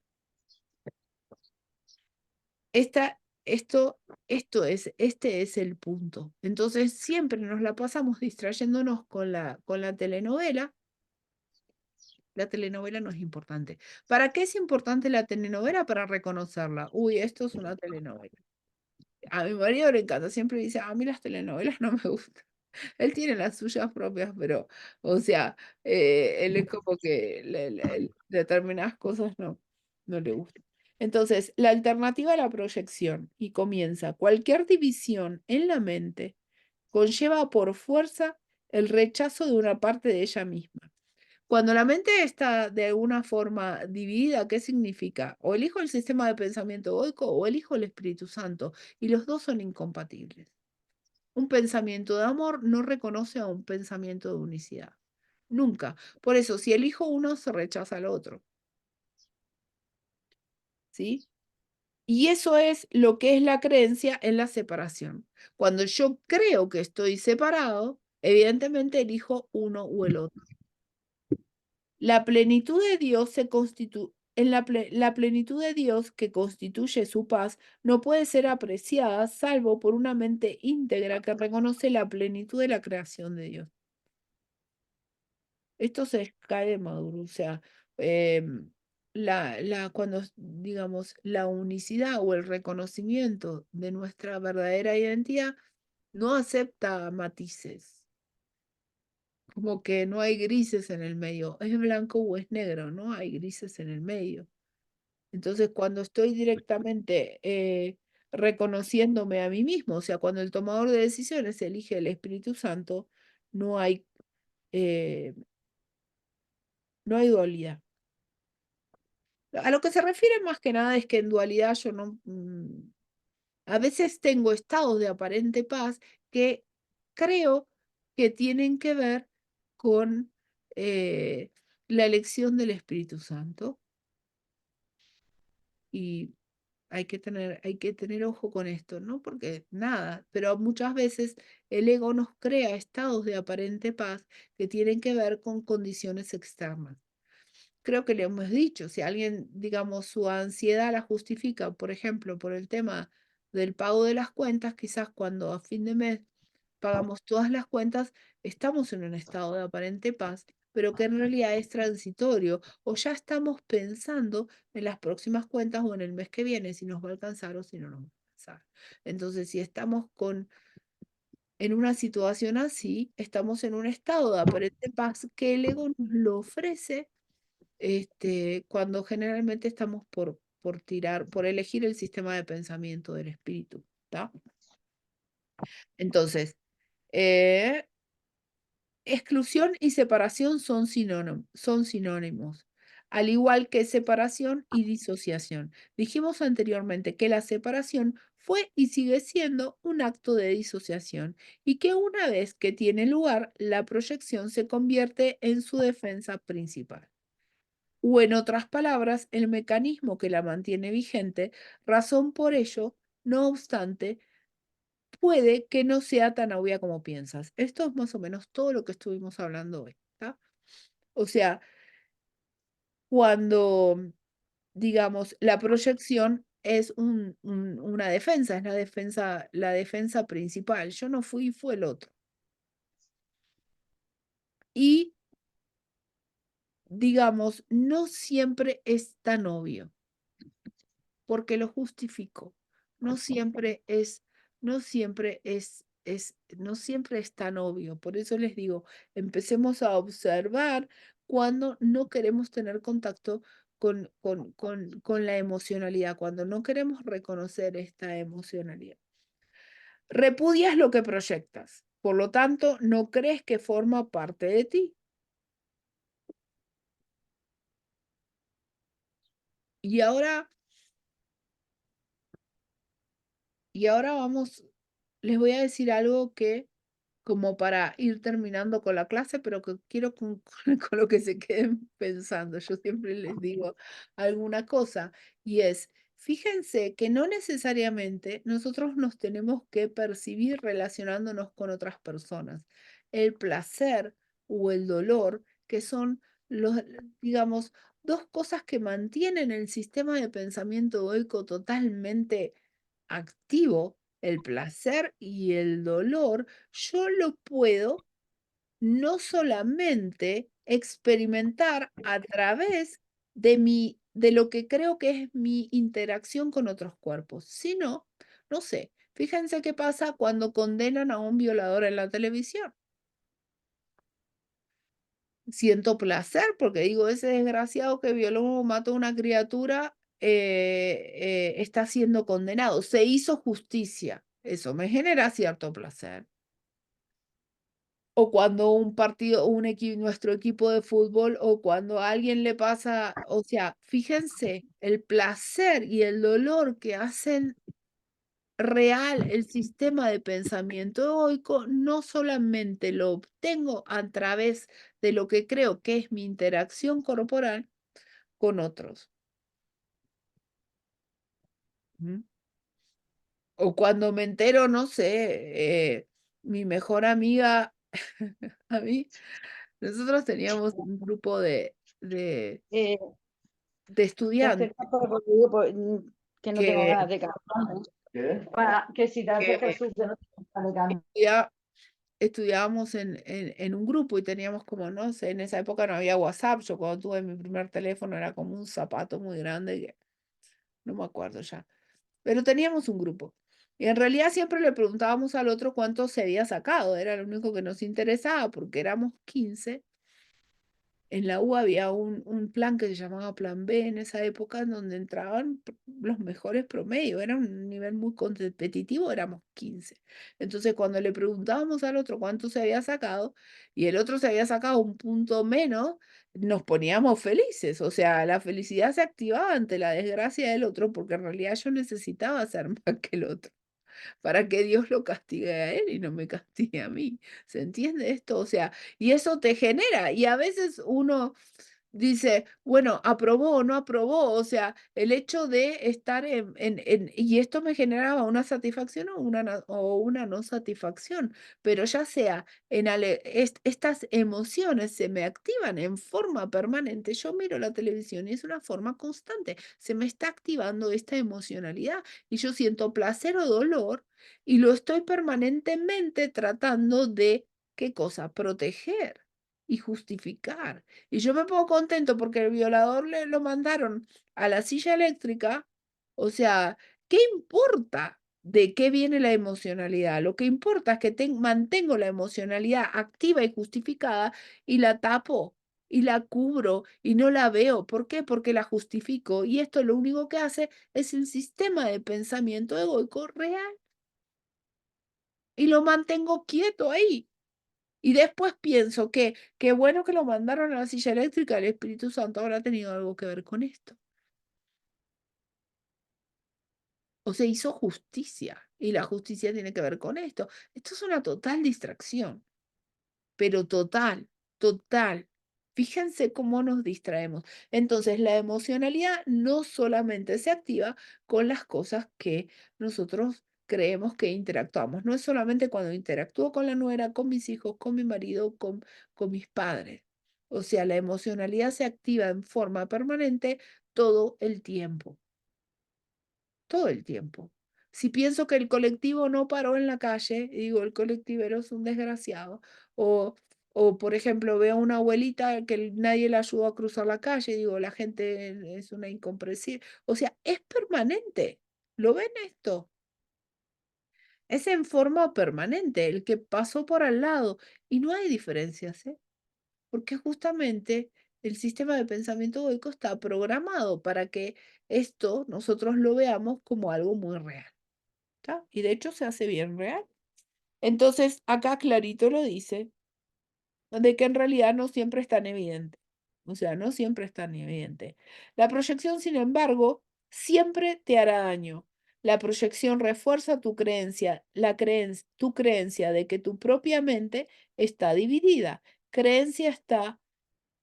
Este es el punto. Entonces siempre nos la pasamos distrayéndonos con la telenovela. La telenovela no es importante. ¿Para qué es importante la telenovela? Para reconocerla. Uy, esto es una telenovela. A mi marido le encanta, siempre dice, a mí las telenovelas no me gustan. Él tiene las suyas propias, pero, o sea, él es como que determinadas cosas no le gustan. Entonces, la alternativa a la proyección, y comienza, cualquier división en la mente conlleva por fuerza el rechazo de una parte de ella misma. Cuando la mente está de alguna forma dividida, ¿qué significa? O elijo el sistema de pensamiento egoico o elijo el Espíritu Santo, y los dos son incompatibles. Un pensamiento de amor no reconoce a un pensamiento de unicidad. Nunca. Por eso, si elijo uno, se rechaza al otro. ¿Sí? Y eso es lo que es la creencia en la separación. Cuando yo creo que estoy separado, evidentemente elijo uno u el otro. La plenitud de Dios la plenitud de Dios que constituye su paz no puede ser apreciada salvo por una mente íntegra que reconoce la plenitud de la creación de Dios. Esto se cae de maduro, o sea, cuando, digamos, la unicidad o el reconocimiento de nuestra verdadera identidad no acepta matices. Como que no hay grises en el medio, es blanco o es negro, no hay grises en el medio. Entonces, cuando estoy directamente reconociéndome a mí mismo, o sea, cuando el tomador de decisiones elige el Espíritu Santo, no hay, eh, no hay dualidad. A lo que se refiere más que nada es que en dualidad yo no... a veces tengo estados de aparente paz que creo que tienen que ver con la elección del Espíritu Santo. Y hay que tener ojo con esto, ¿no? Porque nada, pero muchas veces el ego nos crea estados de aparente paz que tienen que ver con condiciones externas. Creo que le hemos dicho, si alguien, digamos, su ansiedad la justifica, por ejemplo, por el tema del pago de las cuentas, quizás cuando a fin de mes pagamos todas las cuentas, estamos en un estado de aparente paz, pero que en realidad es transitorio, o ya estamos pensando en las próximas cuentas o en el mes que viene, si nos va a alcanzar o si no nos va a alcanzar. Entonces, si estamos en una situación así, estamos en un estado de aparente paz que el ego nos lo ofrece cuando generalmente estamos por elegir el sistema de pensamiento del espíritu, ¿está? Entonces, exclusión y separación son sinónimos, al igual que separación y disociación. Dijimos anteriormente que la separación fue y sigue siendo un acto de disociación y que una vez que tiene lugar, la proyección se convierte en su defensa principal. o en otras palabras, el mecanismo que la mantiene vigente, razón por ello, no obstante, puede que no sea tan obvia como piensas. Esto es más o menos todo lo que estuvimos hablando hoy, ¿tá? O sea, cuando, digamos, la proyección es una defensa, es la defensa principal. Yo no fui, fue el otro. Y, digamos, no siempre es tan obvio, porque lo justifico. No siempre es, no siempre no siempre es tan obvio. Por eso les digo, empecemos a observar cuando no queremos tener contacto con la emocionalidad, cuando no queremos reconocer esta emocionalidad. Repudias lo que proyectas, por lo tanto, no crees que forma parte de ti. Y ahora vamos, les voy a decir algo que, como para ir terminando con la clase, pero que quiero con lo que se queden pensando. Yo siempre les digo alguna cosa, y es, fíjense que no necesariamente nosotros nos tenemos que percibir relacionándonos con otras personas. El placer o el dolor, que son digamos, dos cosas que mantienen el sistema de pensamiento egoico totalmente activo, el placer y el dolor, yo lo puedo no solamente experimentar a través de lo que creo que es mi interacción con otros cuerpos, sino, no sé, fíjense qué pasa cuando condenan a un violador en la televisión. Siento placer porque digo, ese desgraciado que violó o mató a una criatura está siendo condenado. Se hizo justicia. Eso me genera cierto placer. O cuando un partido, nuestro equipo de fútbol, o cuando a alguien le pasa, o sea, fíjense, el placer y el dolor que hacen real el sistema de pensamiento egoico, no solamente lo obtengo a través de lo que creo que es mi interacción corporal con otros. ¿Mm? O cuando me entero, no sé, mi mejor amiga, a mí, nosotros teníamos un grupo de Eh, te estudiantes acercas porque digo, que no tengo que, ganas de cantar. Que si te que acercas tú, que no tengo ganas de cantar. estudiábamos en un grupo y teníamos como, no sé, en esa época no había WhatsApp. Yo cuando tuve mi primer teléfono era como un zapato muy grande que no me acuerdo ya. Pero teníamos un grupo. Y en realidad siempre le preguntábamos al otro cuánto se había sacado. Era lo único que nos interesaba porque éramos 15. En la U había un plan que se llamaba Plan B en esa época, en donde entraban los mejores promedios. Era un nivel muy competitivo, éramos 15. Entonces, cuando le preguntábamos al otro cuánto se había sacado, y el otro se había sacado un punto menos, nos poníamos felices. O sea, la felicidad se activaba ante la desgracia del otro, porque en realidad yo necesitaba ser más que el otro para que Dios lo castigue a él y no me castigue a mí. ¿Se entiende esto? O sea, y eso te genera, y a veces uno dice, bueno, aprobó o no aprobó, o sea, el hecho de estar y esto me generaba una satisfacción o una no satisfacción, pero ya sea estas emociones se me activan en forma permanente. Yo miro la televisión y es una forma constante, se me está activando esta emocionalidad y yo siento placer o dolor y lo estoy permanentemente tratando de, ¿qué cosa? Proteger y justificar. Y yo me pongo contento porque el violador le lo mandaron a la silla eléctrica. O sea, ¿qué importa de qué viene la emocionalidad? Lo que importa es que mantengo la emocionalidad activa y justificada y la tapo y la cubro y no la veo. ¿Por qué? Porque la justifico. Y esto lo único que hace es el sistema de pensamiento egoico real. Y lo mantengo quieto ahí. Y después pienso que qué bueno que lo mandaron a la silla eléctrica, el Espíritu Santo habrá tenido algo que ver con esto. O se hizo justicia, y la justicia tiene que ver con esto. Esto es una total distracción, pero total, total. Fíjense cómo nos distraemos. Entonces, la emocionalidad no solamente se activa con las cosas que nosotros creemos que interactuamos. No es solamente cuando interactúo con la nuera, con mis hijos, con mi marido, con mis padres. O sea, la emocionalidad se activa en forma permanente todo el tiempo. Todo el tiempo. Si pienso que el colectivo no paró en la calle, y digo, el colectivero es un desgraciado. O, por ejemplo, veo a una abuelita que nadie la ayudó a cruzar la calle, digo, la gente es una incomprensible. O sea, es permanente. ¿Lo ven esto? Es en forma permanente, el que pasó por al lado. Y no hay diferencias, ¿eh? Porque justamente el sistema de pensamiento egoico está programado para que esto nosotros lo veamos como algo muy real. ¿Está? Y de hecho se hace bien real. Entonces, acá clarito lo dice, de que en realidad no siempre es tan evidente. O sea, no siempre es tan evidente. La proyección, sin embargo, siempre te hará daño. La proyección refuerza tu creencia, tu creencia de que tu propia mente está dividida. Creencia está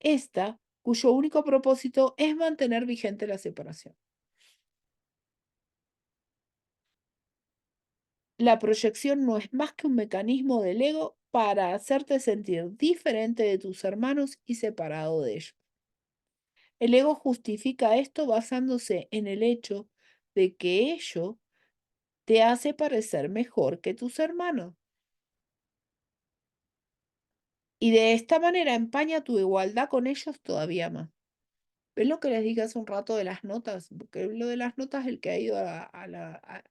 esta, cuyo único propósito es mantener vigente la separación. La proyección no es más que un mecanismo del ego para hacerte sentir diferente de tus hermanos y separado de ellos. El ego justifica esto basándose en el hecho de que ello te hace parecer mejor que tus hermanos. Y de esta manera empaña tu igualdad con ellos todavía más. ¿Ven lo que les dije hace un rato de las notas? Porque lo de las notas, el que ha ido ya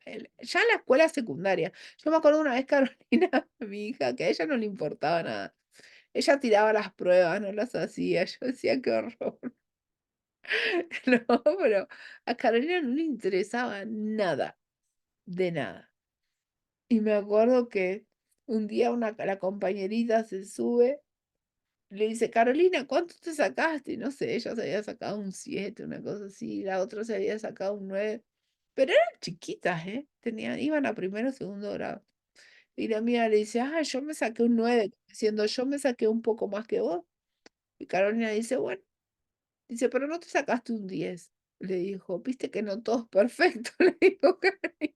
en la escuela secundaria. Yo me acuerdo una vez, Carolina, mi hija, que a ella no le importaba nada. Ella tiraba las pruebas, no las hacía. Yo decía, qué horror. No, pero a Carolina no le interesaba nada, de nada. Y me acuerdo que un día la compañerita se sube. Le dice, Carolina, ¿cuánto te sacaste? Y no sé, ella se había sacado un 7, una cosa así, la otra se había sacado un 9, pero eran chiquitas, ¿eh? Iban a primero o segundo grado. Y la mía le dice, yo me saqué un 9, diciendo, yo me saqué un poco más que vos. Y Carolina dice, bueno, dice, pero no te sacaste un 10. Le dijo, viste que no todo es perfecto, le dijo Carolina.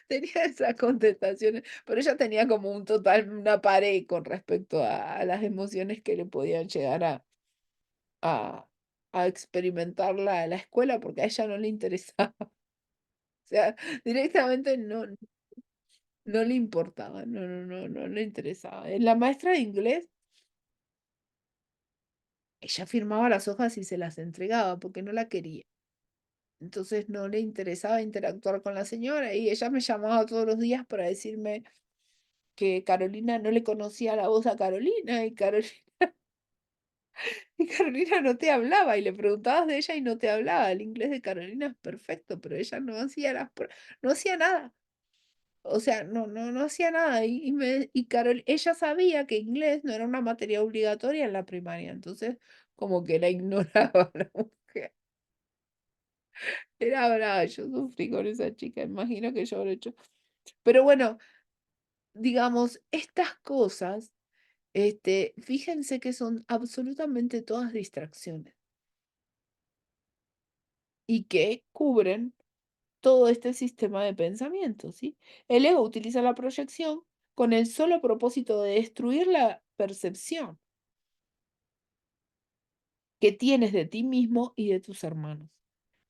Tenía esas contestaciones, pero ella tenía como una pared con respecto a las emociones que le podían llegar a, a experimentar la escuela porque a ella no le interesaba. O sea, directamente no le importaba, no le interesaba. La maestra de inglés, ella firmaba las hojas y se las entregaba porque no la quería. Entonces no le interesaba interactuar con la señora y ella me llamaba todos los días para decirme que Carolina no le conocía la voz a Carolina y Carolina, y Carolina no te hablaba y le preguntabas de ella y no te hablaba. El inglés de Carolina es perfecto, pero ella no hacía no hacía nada. O sea, no hacía nada. Ella sabía que inglés no era una materia obligatoria en la primaria, entonces como que la ignoraba la mujer. Era brava, yo sufrí con esa chica, imagino que yo habré hecho. Pero bueno, digamos, estas cosas, fíjense que son absolutamente todas distracciones y que cubren todo este sistema de pensamiento, ¿sí? El ego utiliza la proyección con el solo propósito de destruir la percepción que tienes de ti mismo y de tus hermanos.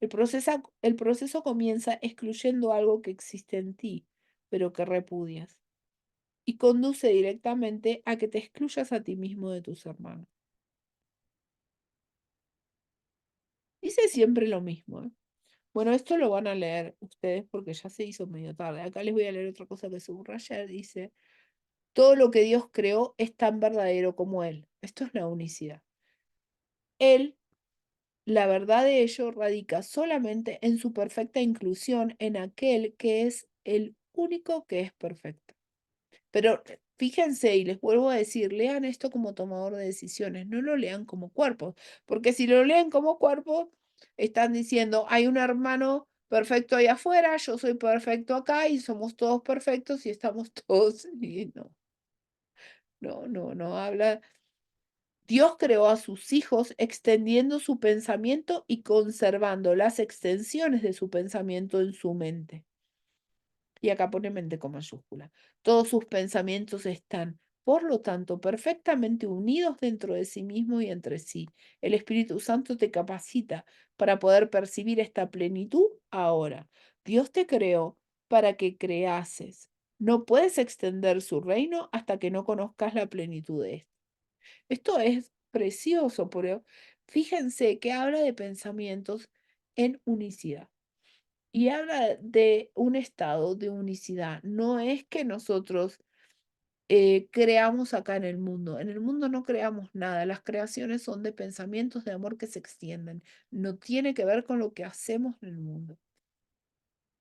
El proceso comienza excluyendo algo que existe en ti, pero que repudias, y conduce directamente a que te excluyas a ti mismo de tus hermanos. Dice siempre lo mismo, ¿eh? Bueno, esto lo van a leer ustedes porque ya se hizo medio tarde. Acá les voy a leer otra cosa que subrayé. Dice, todo lo que Dios creó es tan verdadero como Él. Esto es la unicidad. Él, la verdad de ello radica solamente en su perfecta inclusión en aquel que es el único que es perfecto. Pero fíjense, y les vuelvo a decir, lean esto como tomador de decisiones, no lo lean como cuerpo, porque si lo leen como cuerpo, están diciendo, hay un hermano perfecto ahí afuera, yo soy perfecto acá y somos todos perfectos y estamos todos, y no habla Dios creó a sus hijos extendiendo su pensamiento y conservando las extensiones de su pensamiento en su mente. Y acá pone mente con mayúscula. Todos sus pensamientos están, por lo tanto, perfectamente unidos dentro de sí mismo y entre sí. El Espíritu Santo te capacita para poder percibir esta plenitud ahora. Dios te creó para que creases. No puedes extender su reino hasta que no conozcas la plenitud de esto. Esto es precioso, pero fíjense que habla de pensamientos en unicidad. Y habla de un estado de unicidad. No es que nosotros creamos acá en el mundo. En el mundo no creamos nada. Las creaciones son de pensamientos de amor que se extienden. No tiene que ver con lo que hacemos en el mundo.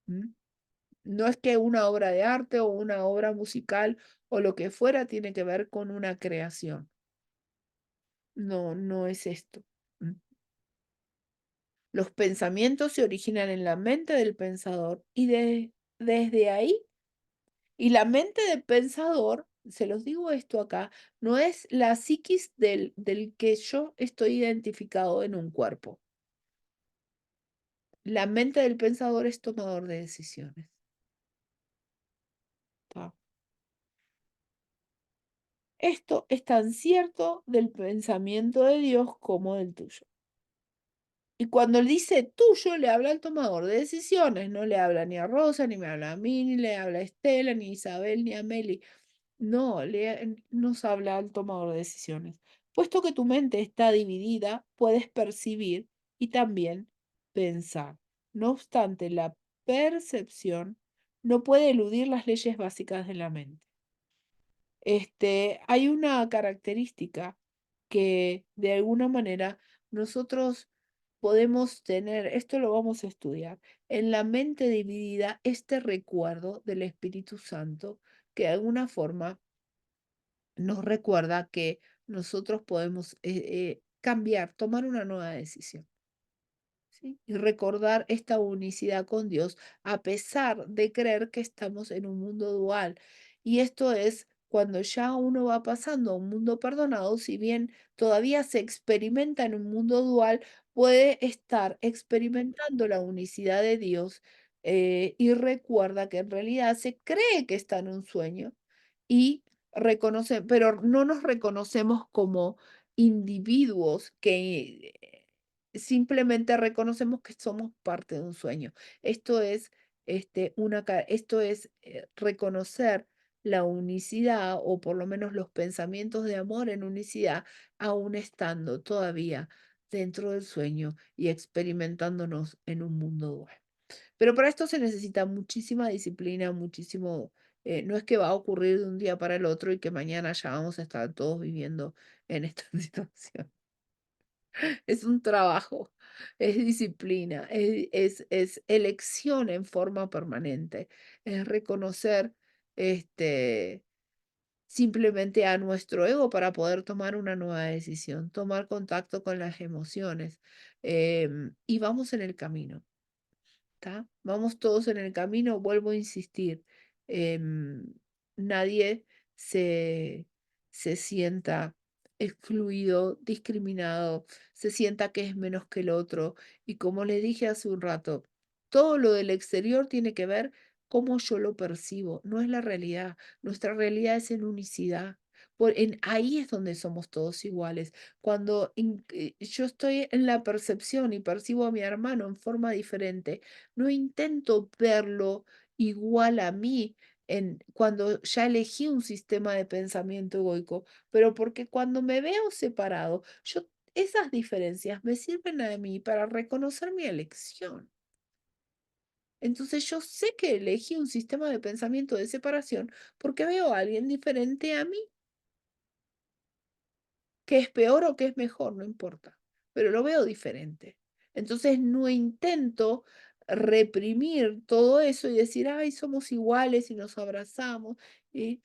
¿Mm? No es que una obra de arte o una obra musical o lo que fuera tiene que ver con una creación. No, no es esto. ¿Mm? Los pensamientos se originan en la mente del pensador y desde ahí. Y la mente del pensador, se los digo esto acá, no es la psiquis del que yo estoy identificado en un cuerpo. La mente del pensador es tomador de decisiones. ¿Tá? Esto es tan cierto del pensamiento de Dios como del tuyo. Y cuando él dice tuyo, le habla al tomador de decisiones, no le habla ni a Rosa, ni me habla a mí, ni le habla a Estela, ni a Isabel, ni a Meli. No, nos habla al tomador de decisiones. Puesto que tu mente está dividida, puedes percibir y también pensar. No obstante, la percepción no puede eludir las leyes básicas de la mente. Hay una característica que de alguna manera nosotros podemos tener, esto lo vamos a estudiar, en la mente dividida, este recuerdo del Espíritu Santo, que de alguna forma nos recuerda que nosotros podemos cambiar, tomar una nueva decisión. ¿Sí? Y recordar esta unicidad con Dios a pesar de creer que estamos en un mundo dual. Y esto es cuando ya uno va pasando a un mundo perdonado, si bien todavía se experimenta en un mundo dual, puede estar experimentando la unicidad de Dios y recuerda que en realidad se cree que está en un sueño y reconoce, pero no nos reconocemos como individuos que simplemente reconocemos que somos parte de un sueño. Esto es, esto es reconocer la unicidad o por lo menos los pensamientos de amor en unicidad, aún estando todavía dentro del sueño y experimentándonos en un mundo dual. Pero para esto se necesita muchísima disciplina, muchísimo, no es que va a ocurrir de un día para el otro y que mañana ya vamos a estar todos viviendo en esta situación. Es un trabajo, es disciplina, es elección en forma permanente, es reconocer simplemente a nuestro ego para poder tomar una nueva decisión, tomar contacto con las emociones y vamos en el camino. ¿Tá? Vamos todos en el camino, vuelvo a insistir, em, nadie se sienta excluido, discriminado, se sienta que es menos que el otro. Y como les dije hace un rato, todo lo del exterior tiene que ver cómo yo lo percibo, no es la realidad. Nuestra realidad es en unicidad. Ahí es donde somos todos iguales. Cuando yo estoy en la percepción y percibo a mi hermano en forma diferente, no intento verlo igual a mí cuando ya elegí un sistema de pensamiento egoico, pero porque cuando me veo separado, esas diferencias me sirven a mí para reconocer mi elección. Entonces yo sé que elegí un sistema de pensamiento de separación porque veo a alguien diferente a mí, que es peor o que es mejor, no importa, pero lo veo diferente. Entonces no intento reprimir todo eso y decir, ay, somos iguales y nos abrazamos. Y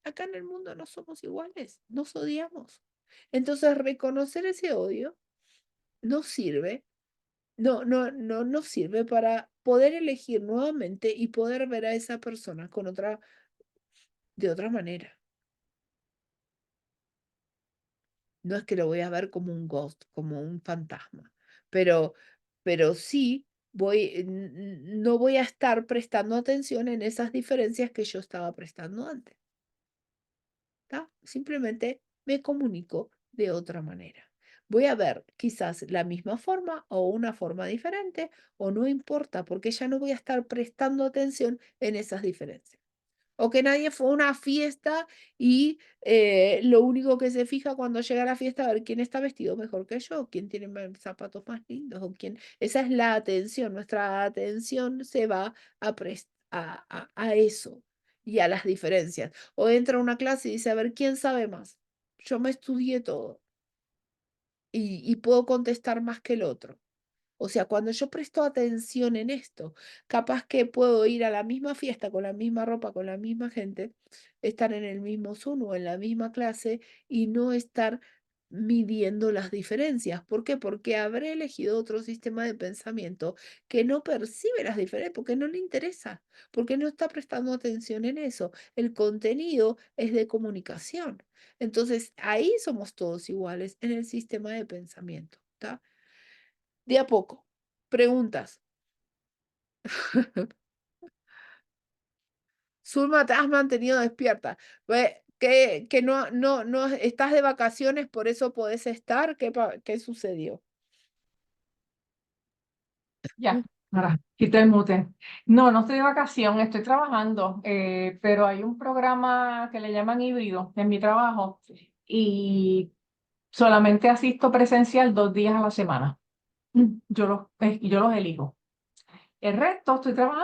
acá en el mundo no somos iguales, nos odiamos. Entonces reconocer ese odio no sirve, no sirve para poder elegir nuevamente y poder ver a esa persona de otra manera. No es que lo voy a ver como un ghost, como un fantasma, pero sí no voy a estar prestando atención en esas diferencias que yo estaba prestando antes. ¿Tá? Simplemente me comunico de otra manera. Voy a ver quizás la misma forma o una forma diferente, o no importa, porque ya no voy a estar prestando atención en esas diferencias. O que nadie fue a una fiesta y lo único que se fija cuando llega a la fiesta a ver quién está vestido mejor que yo, quién tiene zapatos más lindos, o quién. Esa es la atención. Nuestra atención se va a eso y a las diferencias. O entra a una clase y dice, a ver, ¿quién sabe más? Yo me estudié todo y puedo contestar más que el otro. O sea, cuando yo presto atención en esto, capaz que puedo ir a la misma fiesta con la misma ropa, con la misma gente, estar en el mismo Zoom o en la misma clase y no estar midiendo las diferencias. ¿Por qué? Porque habré elegido otro sistema de pensamiento que no percibe las diferencias, porque no le interesa, porque no está prestando atención en eso. El contenido es de comunicación. Entonces, ahí somos todos iguales en el sistema de pensamiento, ¿está? De a poco. Preguntas. Zulma, te has mantenido despierta. Que no estás de vacaciones, por eso podés estar. ¿Qué sucedió? Ya, ahora, quité el mute. No, no estoy de vacación, estoy trabajando, pero hay un programa que le llaman híbrido en mi trabajo y solamente asisto presencial 2 días a la semana. Yo los elijo. El resto estoy trabajando.